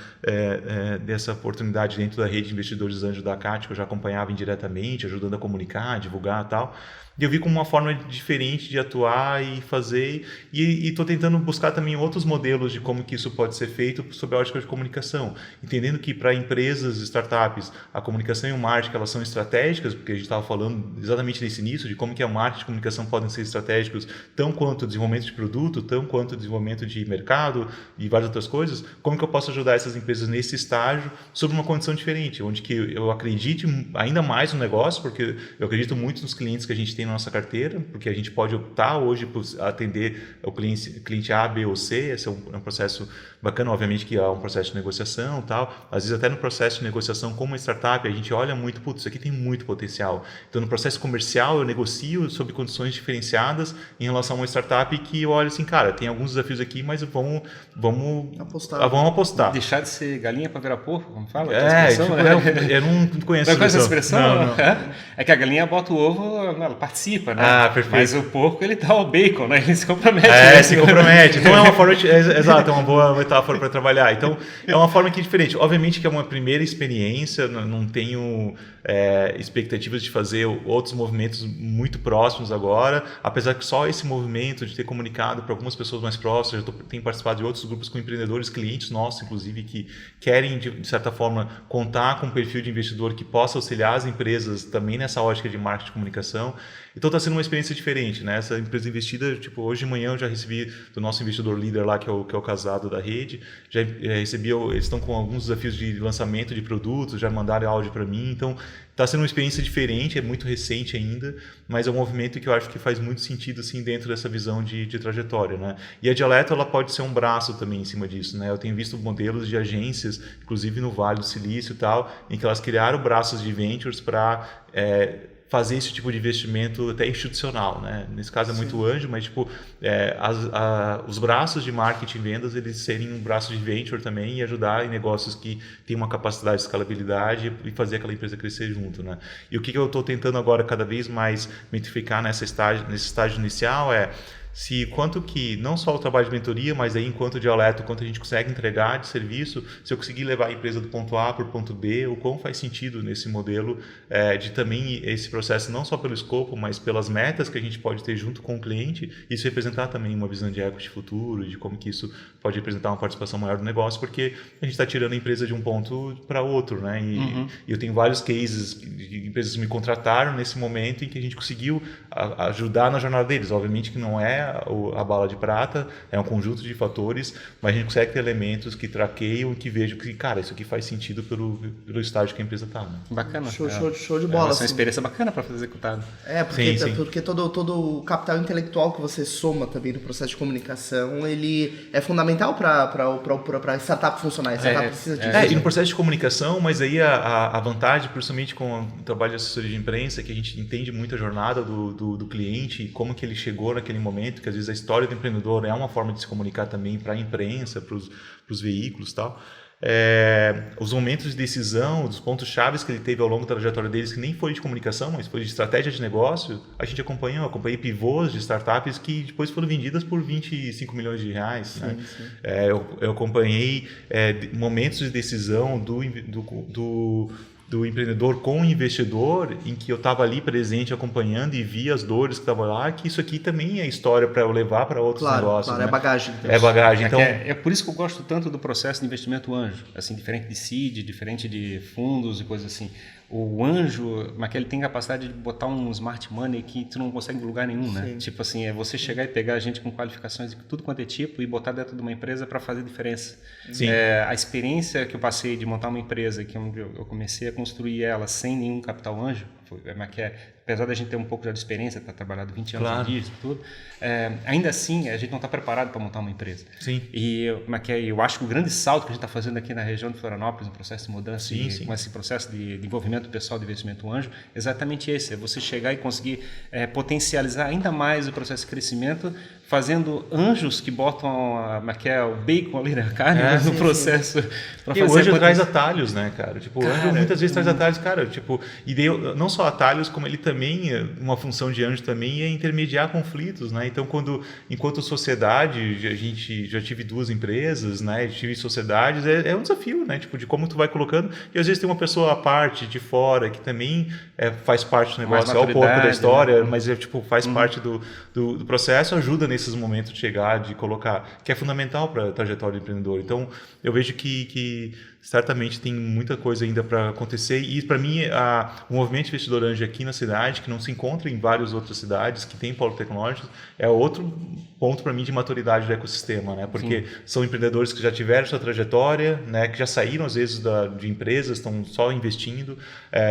dessa oportunidade dentro da rede de investidores anjo da CAT, que eu já acompanhava indiretamente, ajudando a comunicar, divulgar e tal. E eu vi como uma forma diferente de atuar e fazer, e estou tentando buscar também outros modelos de como que isso pode ser feito sob a ótica de comunicação, entendendo que para empresas, startups, a comunicação e o marketing elas são estratégicas, porque a gente estava falando exatamente nesse início de como que a marketing e a comunicação podem ser estratégicos, tão quanto o desenvolvimento de produto, tão quanto o desenvolvimento de mercado e várias outras coisas, como que eu posso ajudar essas empresas nesse estágio sob uma condição diferente, onde que eu acredite ainda mais no negócio, porque eu acredito muito nos clientes que a gente tem na nossa carteira, porque a gente pode optar hoje por atender o cliente A, B ou C. Esse é um processo bacana, obviamente que é um processo de negociação e tal. Às vezes até no processo de negociação como uma startup, a gente olha muito, isso aqui tem muito potencial. Então no processo comercial eu negocio sob condições diferenciadas em relação a uma startup que eu olho assim, cara, tem alguns desafios aqui, mas vamos apostar. Deixar de ser galinha para virar porco, como fala? Eu não conheço essa expressão. Não. É que a galinha bota o ovo, ela participa, né? Perfeito. Mas o porco, ele dá o bacon, né? Ele se compromete. Se compromete. Então é uma forma exato, é uma boa metáfora para trabalhar. Então é uma forma que é diferente. Obviamente que é uma primeira experiência, não tenho expectativas de fazer outros movimentos muito próximos agora, apesar que só esse movimento de ter comunicado para algumas pessoas mais próximas, tenho participado de outros grupos com empreendedores, clientes nossos, inclusive, que querem, de certa forma, contar com um perfil de investidor que possa auxiliar as empresas também nessa ótica de marketing e comunicação. Então está sendo uma experiência diferente, né? Essa empresa investida, hoje de manhã eu já recebi do nosso investidor líder lá, que é o Casado da rede, já recebi, eles estão com alguns desafios de lançamento de produtos, já mandaram áudio para mim, então está sendo uma experiência diferente, é muito recente ainda, mas é um movimento que eu acho que faz muito sentido assim, dentro dessa visão de trajetória, né? E a Dialeto ela pode ser um braço também em cima disso, né? Eu tenho visto modelos de agências, inclusive no Vale do Silício e tal, em que elas criaram braços de ventures para fazer esse tipo de investimento até institucional, né? Nesse caso é muito anjo, mas os braços de marketing e vendas eles serem um braço de venture também e ajudar em negócios que têm uma capacidade de escalabilidade e fazer aquela empresa crescer junto, né? E o que eu estou tentando agora cada vez mais metrificar nesse estágio inicial se quanto que, não só o trabalho de mentoria, mas aí enquanto dialeto, quanto a gente consegue entregar de serviço, se eu conseguir levar a empresa do ponto A para o ponto B, o quão faz sentido nesse modelo de também esse processo, não só pelo escopo, mas pelas metas que a gente pode ter junto com o cliente, isso representar também uma visão de equity futuro, de como que isso pode representar uma participação maior do negócio, porque a gente está tirando a empresa de um ponto para outro, né? E eu tenho vários cases de empresas que me contrataram nesse momento em que a gente conseguiu ajudar na jornada deles. Obviamente que não é a bala de prata, é um conjunto de fatores, mas a gente consegue ter elementos que traqueiam e que vejam que, cara, isso aqui faz sentido pelo estágio que a empresa está. Né? Bacana. Show de bola. É uma experiência bacana para fazer executado. Porque todo o capital intelectual que você soma também no processo de comunicação, ele é fundamental para a startup funcionar. A startup precisa disso. E no processo de comunicação, mas aí a vantagem, principalmente com o trabalho de assessoria de imprensa, é que a gente entende muito a jornada do cliente e como que ele chegou naquele momento, que às vezes a história do empreendedor é uma forma de se comunicar também para a imprensa, para os veículos e tal. Os momentos de decisão, os pontos chaves que ele teve ao longo da trajetória deles, que nem foi de comunicação, mas foi de estratégia de negócio, a gente acompanhei pivôs de startups que depois foram vendidas por 25 milhões de reais. Sim, né? sim. Eu acompanhei momentos de decisão do empreendedor com o investidor, em que eu estava ali presente acompanhando e via as dores que estavam lá, que isso aqui também é história para eu levar para outros negócios. Claro, né? é bagagem. É bagagem. Então, é por isso que eu gosto tanto do processo de investimento anjo, assim, diferente de seed, diferente de fundos e coisas assim. O anjo, mas ele tem capacidade de botar um smart money que tu não consegue em lugar nenhum, né? Sim. Tipo assim, você chegar e pegar gente com qualificações de tudo quanto é tipo e botar dentro de uma empresa para fazer diferença. Sim. A experiência que eu passei de montar uma empresa, que eu comecei a construir ela sem nenhum capital anjo, apesar da gente ter um pouco já de experiência, estar trabalhando 20 anos Claro. disso e tudo, ainda assim a gente não está preparado para montar uma empresa. Sim. E eu acho que o grande salto que a gente está fazendo aqui na região de Florianópolis, no processo de mudança, Sim. com esse processo de envolvimento pessoal de investimento anjo, é exatamente esse, é você chegar e conseguir potencializar ainda mais o processo de crescimento, fazendo anjos que botam o bacon ali na carne no processo. E o anjo traz atalhos, né, cara? Tipo, o anjo muitas vezes traz atalhos, cara. Tipo, e não só atalhos, como ele também, uma função de anjo também é intermediar conflitos, né? Então, enquanto sociedade, a gente já tive 2 empresas, né? Tive sociedades, é um desafio, né? Tipo, de como tu vai colocando. E às vezes tem uma pessoa à parte, de fora, que também faz parte do negócio, é o porco da história, né? Mas faz parte do processo, ajuda nesses momentos de chegar, de colocar, que é fundamental para a trajetória do empreendedor. Então, eu vejo que certamente tem muita coisa ainda para acontecer e para mim o movimento investidor anjo aqui na cidade, que não se encontra em várias outras cidades que tem polo tecnológico, é outro ponto para mim de maturidade do ecossistema, né? Porque são empreendedores que já tiveram sua trajetória, né? Que já saíram às vezes de empresas, estão só investindo,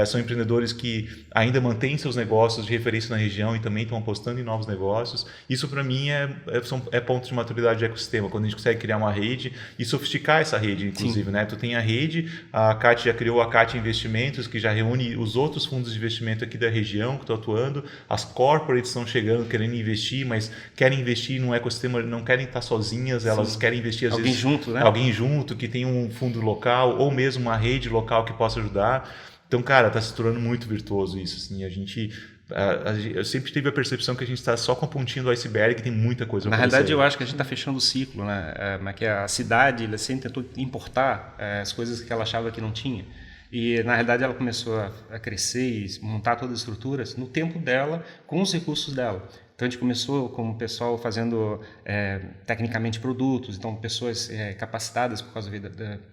são empreendedores que ainda mantêm seus negócios de referência na região e também estão apostando em novos negócios. Isso para mim é ponto de maturidade do ecossistema, quando a gente consegue criar uma rede e sofisticar essa rede, inclusive, né? Tu tem a rede, a CAT já criou a CAT Investimentos, que já reúne os outros fundos de investimento aqui da região que estão atuando, as corporates estão chegando, querendo investir, mas querem investir num ecossistema, não querem estar sozinhas, elas querem investir às vezes... junto, né? Alguém junto, que tem um fundo local, ou mesmo uma rede local que possa ajudar. Então, cara, está se tornando muito virtuoso isso, assim, eu sempre tive a percepção que a gente está só com a pontinha do iceberg, que tem muita coisa Na pra realidade, acontecer. eu acho que a gente está fechando o ciclo, né? Que a cidade ela sempre tentou importar as coisas que ela achava que não tinha. E, na realidade, ela começou a crescer e montar todas as estruturas no tempo dela, com os recursos dela. Então, a gente começou com o pessoal fazendo tecnicamente produtos, então pessoas capacitadas por causa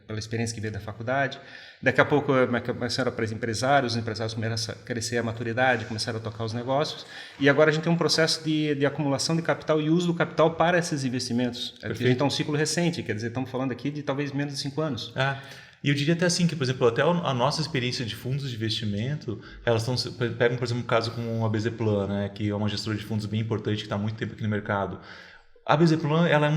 pela experiência que veio da faculdade. Daqui a pouco começaram para os empresários começaram a crescer a maturidade, começaram a tocar os negócios. E agora a gente tem um processo de acumulação de capital e uso do capital para esses investimentos. A gente está um ciclo recente, quer dizer, estamos falando aqui de talvez menos de 5 anos. E eu diria até assim que, por exemplo, até a nossa experiência de fundos de investimento, elas pegam, por exemplo, um caso como a BZ Plan, né, que é uma gestora de fundos bem importante que está há muito tempo aqui no mercado. A Bezerplan, ela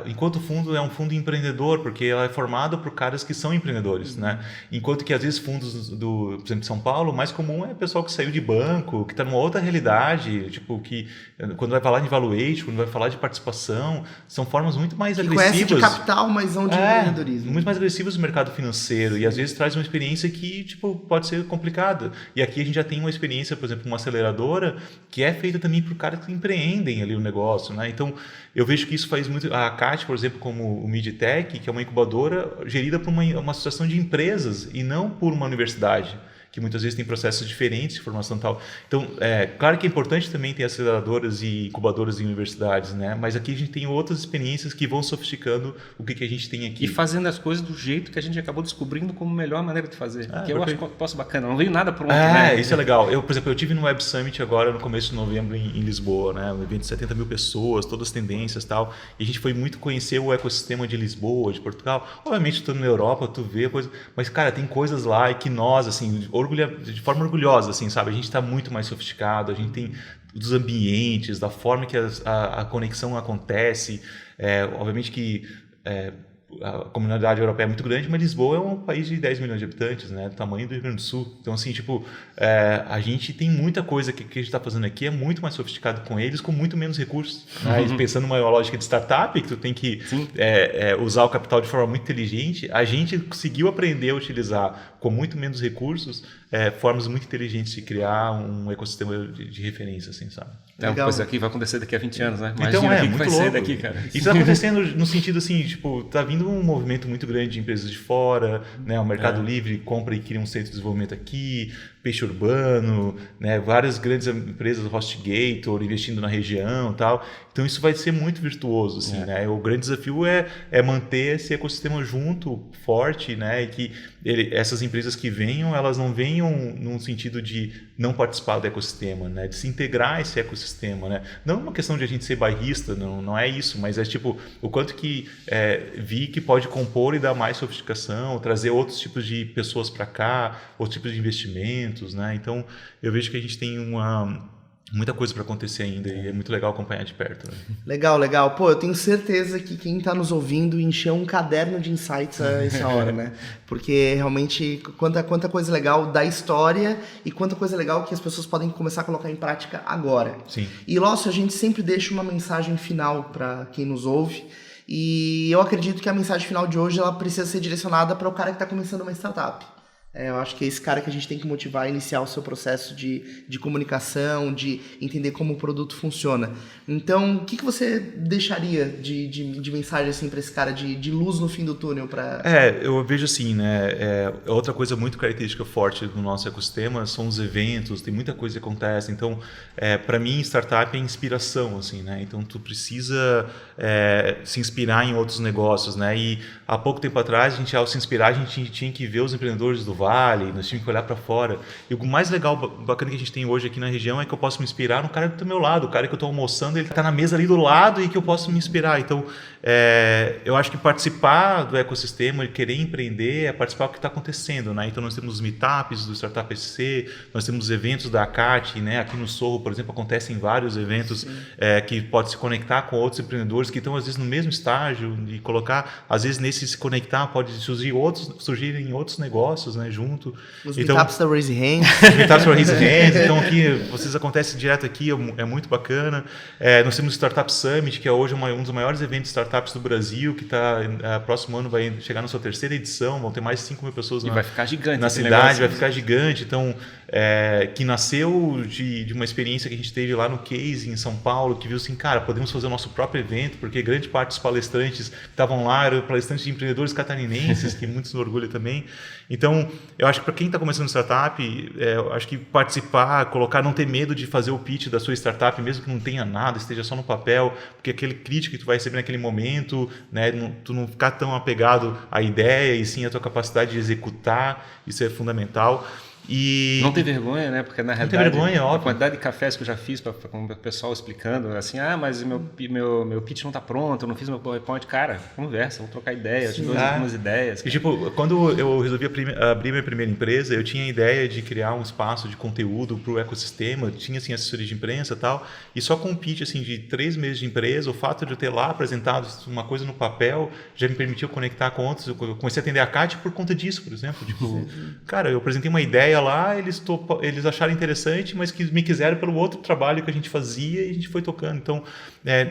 enquanto fundo, é um fundo empreendedor, porque ela é formada por caras que são empreendedores, né? Enquanto que, às vezes, fundos por exemplo, de São Paulo, o mais comum é o pessoal que saiu de banco, que está numa outra realidade, tipo, que quando vai falar de valuation, quando vai falar de participação, são formas muito mais agressivas. Conhece de capital, mas não de empreendedorismo. Muito mais agressivas no mercado financeiro, e às vezes traz uma experiência que, tipo, pode ser complicada. E aqui a gente já tem uma experiência, por exemplo, uma aceleradora, que é feita também por caras que empreendem ali o negócio, né? Então, eu vejo que isso faz muito... A CAT, por exemplo, como o Midtech, que é uma incubadora gerida por uma associação de empresas e não por uma universidade, que muitas vezes tem processos diferentes de formação e tal. Então, claro que é importante também ter aceleradoras e incubadoras em universidades, né? Mas aqui a gente tem outras experiências que vão sofisticando o que a gente tem aqui. E fazendo as coisas do jeito que a gente acabou descobrindo como a melhor maneira de fazer. Que eu acho que posso bacana. Não veio nada pronto, né? Isso é legal. Por exemplo, eu tive no Web Summit agora no começo de novembro em Lisboa, né? Um evento de 70 mil pessoas, todas as tendências e tal. E a gente foi muito conhecer o ecossistema de Lisboa, de Portugal. Obviamente, tu na Europa, tu vê coisas... Mas, cara, tem coisas lá e que nós, assim, de forma orgulhosa, assim, sabe? A gente está muito mais sofisticado, a gente tem dos ambientes, da forma que a conexão acontece. Obviamente que a comunidade europeia é muito grande, mas Lisboa é um país de 10 milhões de habitantes, né? Do tamanho do Rio Grande do Sul. Então, assim, tipo, a gente tem muita coisa que a gente está fazendo aqui, é muito mais sofisticado com eles, com muito menos recursos. Né? Pensando numa lógica de startup, que tu tem que usar o capital de forma muito inteligente, a gente conseguiu aprender a utilizar com muito menos recursos, formas muito inteligentes de criar um ecossistema de referência, assim, sabe? É uma coisa que vai acontecer daqui a 20 anos, né? Imagina então, o que muito vai louco. ser daqui, cara. Isso está acontecendo no sentido assim, tipo, tá vindo um movimento muito grande de empresas de fora, né? O Mercado Livre compra e cria um centro de desenvolvimento aqui, Peixe Urbano, né? Várias grandes empresas, HostGator, investindo na região e tal. Então isso vai ser muito virtuoso, assim, né? O grande desafio é manter esse ecossistema junto, forte, né? E que essas empresas que venham, elas não venham num sentido de não participar do ecossistema, né? De se integrar a esse ecossistema, né? Não é uma questão de a gente ser bairrista, não é isso, mas é tipo o quanto que vi que pode compor e dar mais sofisticação, trazer outros tipos de pessoas para cá, outros tipos de investimentos, né? Então eu vejo que a gente tem muita coisa para acontecer ainda e é muito legal acompanhar de perto. Né? Legal. Pô, eu tenho certeza que quem está nos ouvindo encheu um caderno de insights a essa hora, né? Porque realmente quanta coisa legal da história e quanta coisa legal que as pessoas podem começar a colocar em prática agora. Sim. E, Lócio, a gente sempre deixa uma mensagem final para quem nos ouve. E eu acredito que a mensagem final de hoje ela precisa ser direcionada para o cara que está começando uma startup. Eu acho que é esse cara que a gente tem que motivar a iniciar o seu processo de comunicação, de entender como o produto funciona. Então, o que você deixaria de mensagem assim, para esse cara de luz no fim do túnel? Eu vejo assim, né? Outra coisa muito característica forte do nosso ecossistema são os eventos, tem muita coisa que acontece. Então, para mim, startup é inspiração, assim, né? Então, tu precisa se inspirar em outros negócios, né? E há pouco tempo atrás, ao se inspirar, a gente tinha que ver os empreendedores do Vale, nós tínhamos que olhar para fora. E o mais legal, bacana que a gente tem hoje aqui na região é que eu posso me inspirar no cara do meu lado, o cara que eu estou almoçando, ele está na mesa ali do lado e que eu posso me inspirar. Então, eu acho que participar do ecossistema e querer empreender é participar do que está acontecendo, né? Então, nós temos os meetups do Startup SC, nós temos os eventos da ACAT, né? Aqui no Sorro, por exemplo, acontecem vários eventos que pode se conectar com outros empreendedores que estão, às vezes, no mesmo estágio de colocar, às vezes, nesse se conectar pode surgirem outros negócios, né? Junto. Os meetups da Raise Hands. Meetups da Raise Hands. Então, aqui, vocês acontecem direto aqui, é muito bacana. Nós temos o Startup Summit, que é hoje um dos maiores eventos de startups do Brasil, que próximo ano vai chegar na sua 3ª edição, vão ter mais de 5 mil pessoas vai ficar gigante na cidade, vai ficar gigante. Então, que nasceu de uma experiência que a gente teve lá no Case, em São Paulo, que viu assim, cara, podemos fazer o nosso próprio evento, porque grande parte dos palestrantes que estavam lá eram palestrantes de empreendedores catarinenses, que muitos nos orgulham também. Então, eu acho que para quem está começando startup, eu acho que participar, não ter medo de fazer o pitch da sua startup, mesmo que não tenha nada, esteja só no papel, porque aquele crítico que tu vai receber naquele momento, né, tu não ficar tão apegado à ideia e sim à tua capacidade de executar, isso é fundamental. E não tem vergonha, né? Porque na realidade, não tem vergonha, a óbvio. quantidade de cafés que eu já fiz com o pessoal explicando, assim, mas meu pitch não está pronto, eu não fiz meu PowerPoint. Cara, conversa, vamos trocar ideia, eu te dou algumas ideias. E, tipo, quando eu resolvi abrir minha primeira empresa, eu tinha a ideia de criar um espaço de conteúdo para o ecossistema, tinha, assim, assessoria de imprensa e tal, e só com um pitch, assim, de 3 meses de empresa, o fato de eu ter lá apresentado uma coisa no papel já me permitiu conectar com outros. Eu comecei a atender a CAT por conta disso, por exemplo. Tipo, cara, eu apresentei uma ideia lá, eles acharam interessante, mas que me quiseram pelo outro trabalho que a gente fazia e a gente foi tocando. Então,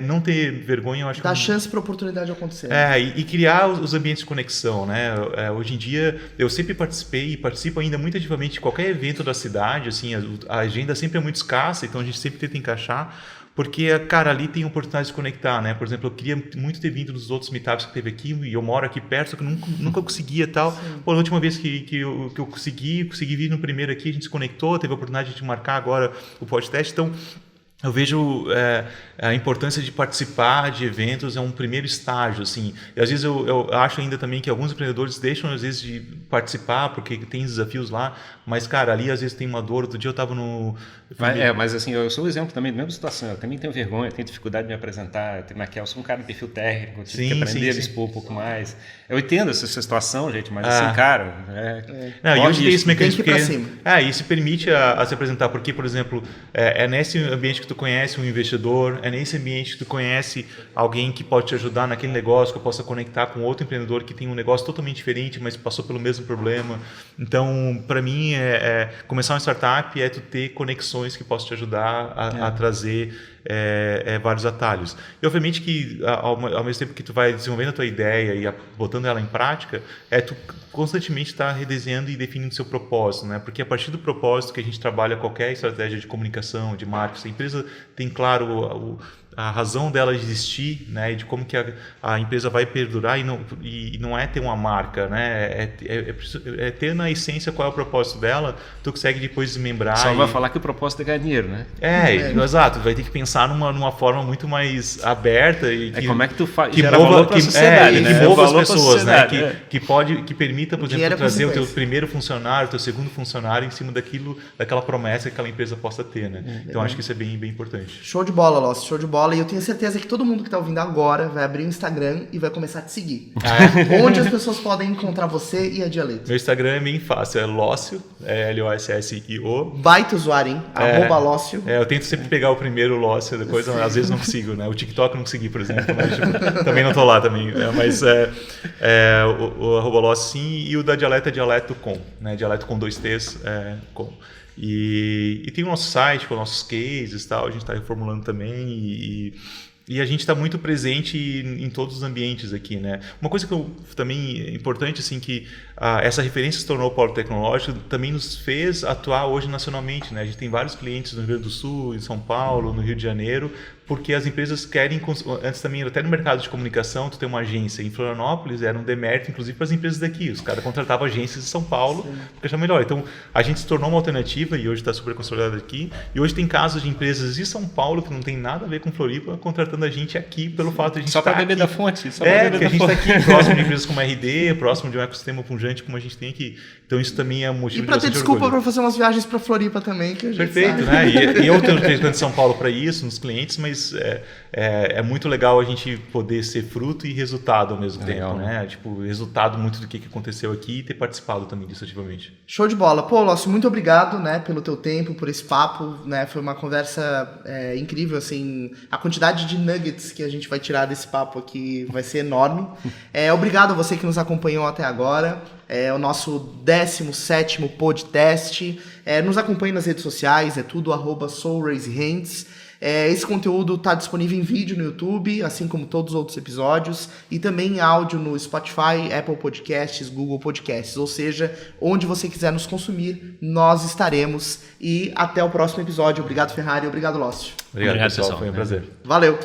não ter vergonha, eu acho que... Dá chance para a oportunidade acontecer. E criar os ambientes de conexão, né? Hoje em dia, eu sempre participei e participo ainda muito ativamente de qualquer evento da cidade, assim, a agenda sempre é muito escassa, então a gente sempre tenta encaixar, porque, cara, ali tem oportunidade de conectar, né? Por exemplo, eu queria muito ter vindo nos outros meetups que teve aqui, e eu moro aqui perto, só que nunca conseguia e tal. Pô, na última vez que eu consegui vir no primeiro aqui, a gente se conectou, teve a oportunidade de marcar agora o podcast, então... Eu vejo a importância de participar de eventos é um primeiro estágio, assim. E às vezes eu acho ainda também que alguns empreendedores deixam às vezes de participar porque tem desafios lá, mas cara, ali às vezes tem uma dor. Outro dia eu estava no... Mas assim, eu sou um exemplo também da mesma situação. Eu também tenho vergonha, tenho dificuldade de me apresentar. Eu sou um cara de perfil técnico, tive que aprender a me expor um pouco mais. Eu entendo essa situação, gente, mas assim, cara... Não, e hoje tem esse mecanismo que ir pra cima. Isso permite a se apresentar, porque, por exemplo, é nesse ambiente que tu conhece um investidor, é nesse ambiente que tu conhece alguém que pode te ajudar naquele negócio, que eu possa conectar com outro empreendedor que tem um negócio totalmente diferente, mas passou pelo mesmo problema. Então, para mim, começar uma startup é tu ter conexões que possam te ajudar a trazer vários atalhos. E, obviamente, que ao mesmo tempo que tu vai desenvolvendo a tua ideia e botando ela em prática, tu constantemente está redesenhando e definindo seu propósito, né? Porque a partir do propósito que a gente trabalha qualquer estratégia de comunicação, de marketing, a empresa tem claro a razão dela existir, né, e de como que a empresa vai perdurar, e não é ter uma marca, né, é ter na essência qual é o propósito dela, tu consegue depois desmembrar. Só vai falar que o propósito é ganhar dinheiro, né? Exato, vai ter que pensar numa forma muito mais aberta e que, como é que tu gera valor para a sociedade, né? Que mova as pessoas, né? Que permita, por exemplo, trazer o teu primeiro funcionário, o teu segundo funcionário em cima daquela promessa que aquela empresa possa ter, né? Então acho que isso é bem, bem importante. Show de bola, Lossi, show de bola. E eu tenho certeza que todo mundo que está ouvindo agora vai abrir o Instagram e vai começar a te seguir. Onde as pessoas podem encontrar você e a Dialeto? Meu Instagram é bem fácil, é Lócio, Lossio. Baita usuário, hein? @Lócio. Eu tento sempre pegar o primeiro Lócio, depois às vezes não consigo, né? O TikTok eu não consegui, por exemplo, mas também não tô lá também. Mas o @Lócio sim, e o da Dialeto é dialeto.com, né? Dialeto com 2 T's, com. E tem o nosso site com nossos cases e tal, a gente está reformulando também e a gente está muito presente em todos os ambientes aqui, né? Uma coisa que também é importante, assim, que essa referência se tornou o polo tecnológico, também nos fez atuar hoje nacionalmente, né? A gente tem vários clientes no Rio Grande do Sul, em São Paulo, no Rio de Janeiro, porque as empresas querem, antes também, até no mercado de comunicação, tu tem uma agência em Florianópolis, era um demérito, inclusive, para as empresas daqui. Os caras contratavam agências em São Paulo, porque achavam melhor. Então, a gente se tornou uma alternativa e hoje está super consolidado aqui. E hoje tem casos de empresas de São Paulo que não tem nada a ver com Floripa, contratando a gente aqui pelo fato de a gente só estar para beber aqui. Da fonte. Porque a gente está aqui próximo de empresas como a RD, próximo de um ecossistema pungente como a gente tem aqui. Então, isso também é um motivo de bastante orgulho. E para ter desculpa para fazer umas viagens para Floripa também, que a gente Perfeito, sabe. Né? E eu tenho representante de São Paulo para isso, nos clientes, mas é muito legal a gente poder ser fruto e resultado ao mesmo tempo, né? Tipo, resultado muito do que aconteceu aqui e ter participado também disso ativamente. Show de bola. Pô, Lócio, muito obrigado, né, pelo teu tempo, por esse papo, né? Foi uma conversa incrível, assim, a quantidade de nuggets que a gente vai tirar desse papo aqui vai ser enorme. Obrigado a você que nos acompanhou até agora. É o nosso 17º podcast. Nos acompanhe nas redes sociais, é tudo @SoulRaiseHands. Esse conteúdo está disponível em vídeo no YouTube, assim como todos os outros episódios, e também em áudio no Spotify, Apple Podcasts, Google Podcasts, ou seja, onde você quiser nos consumir, nós estaremos. E até o próximo episódio. Obrigado, Ferrari. Obrigado, Lócio. Obrigado, pessoal. Foi um prazer. Valeu.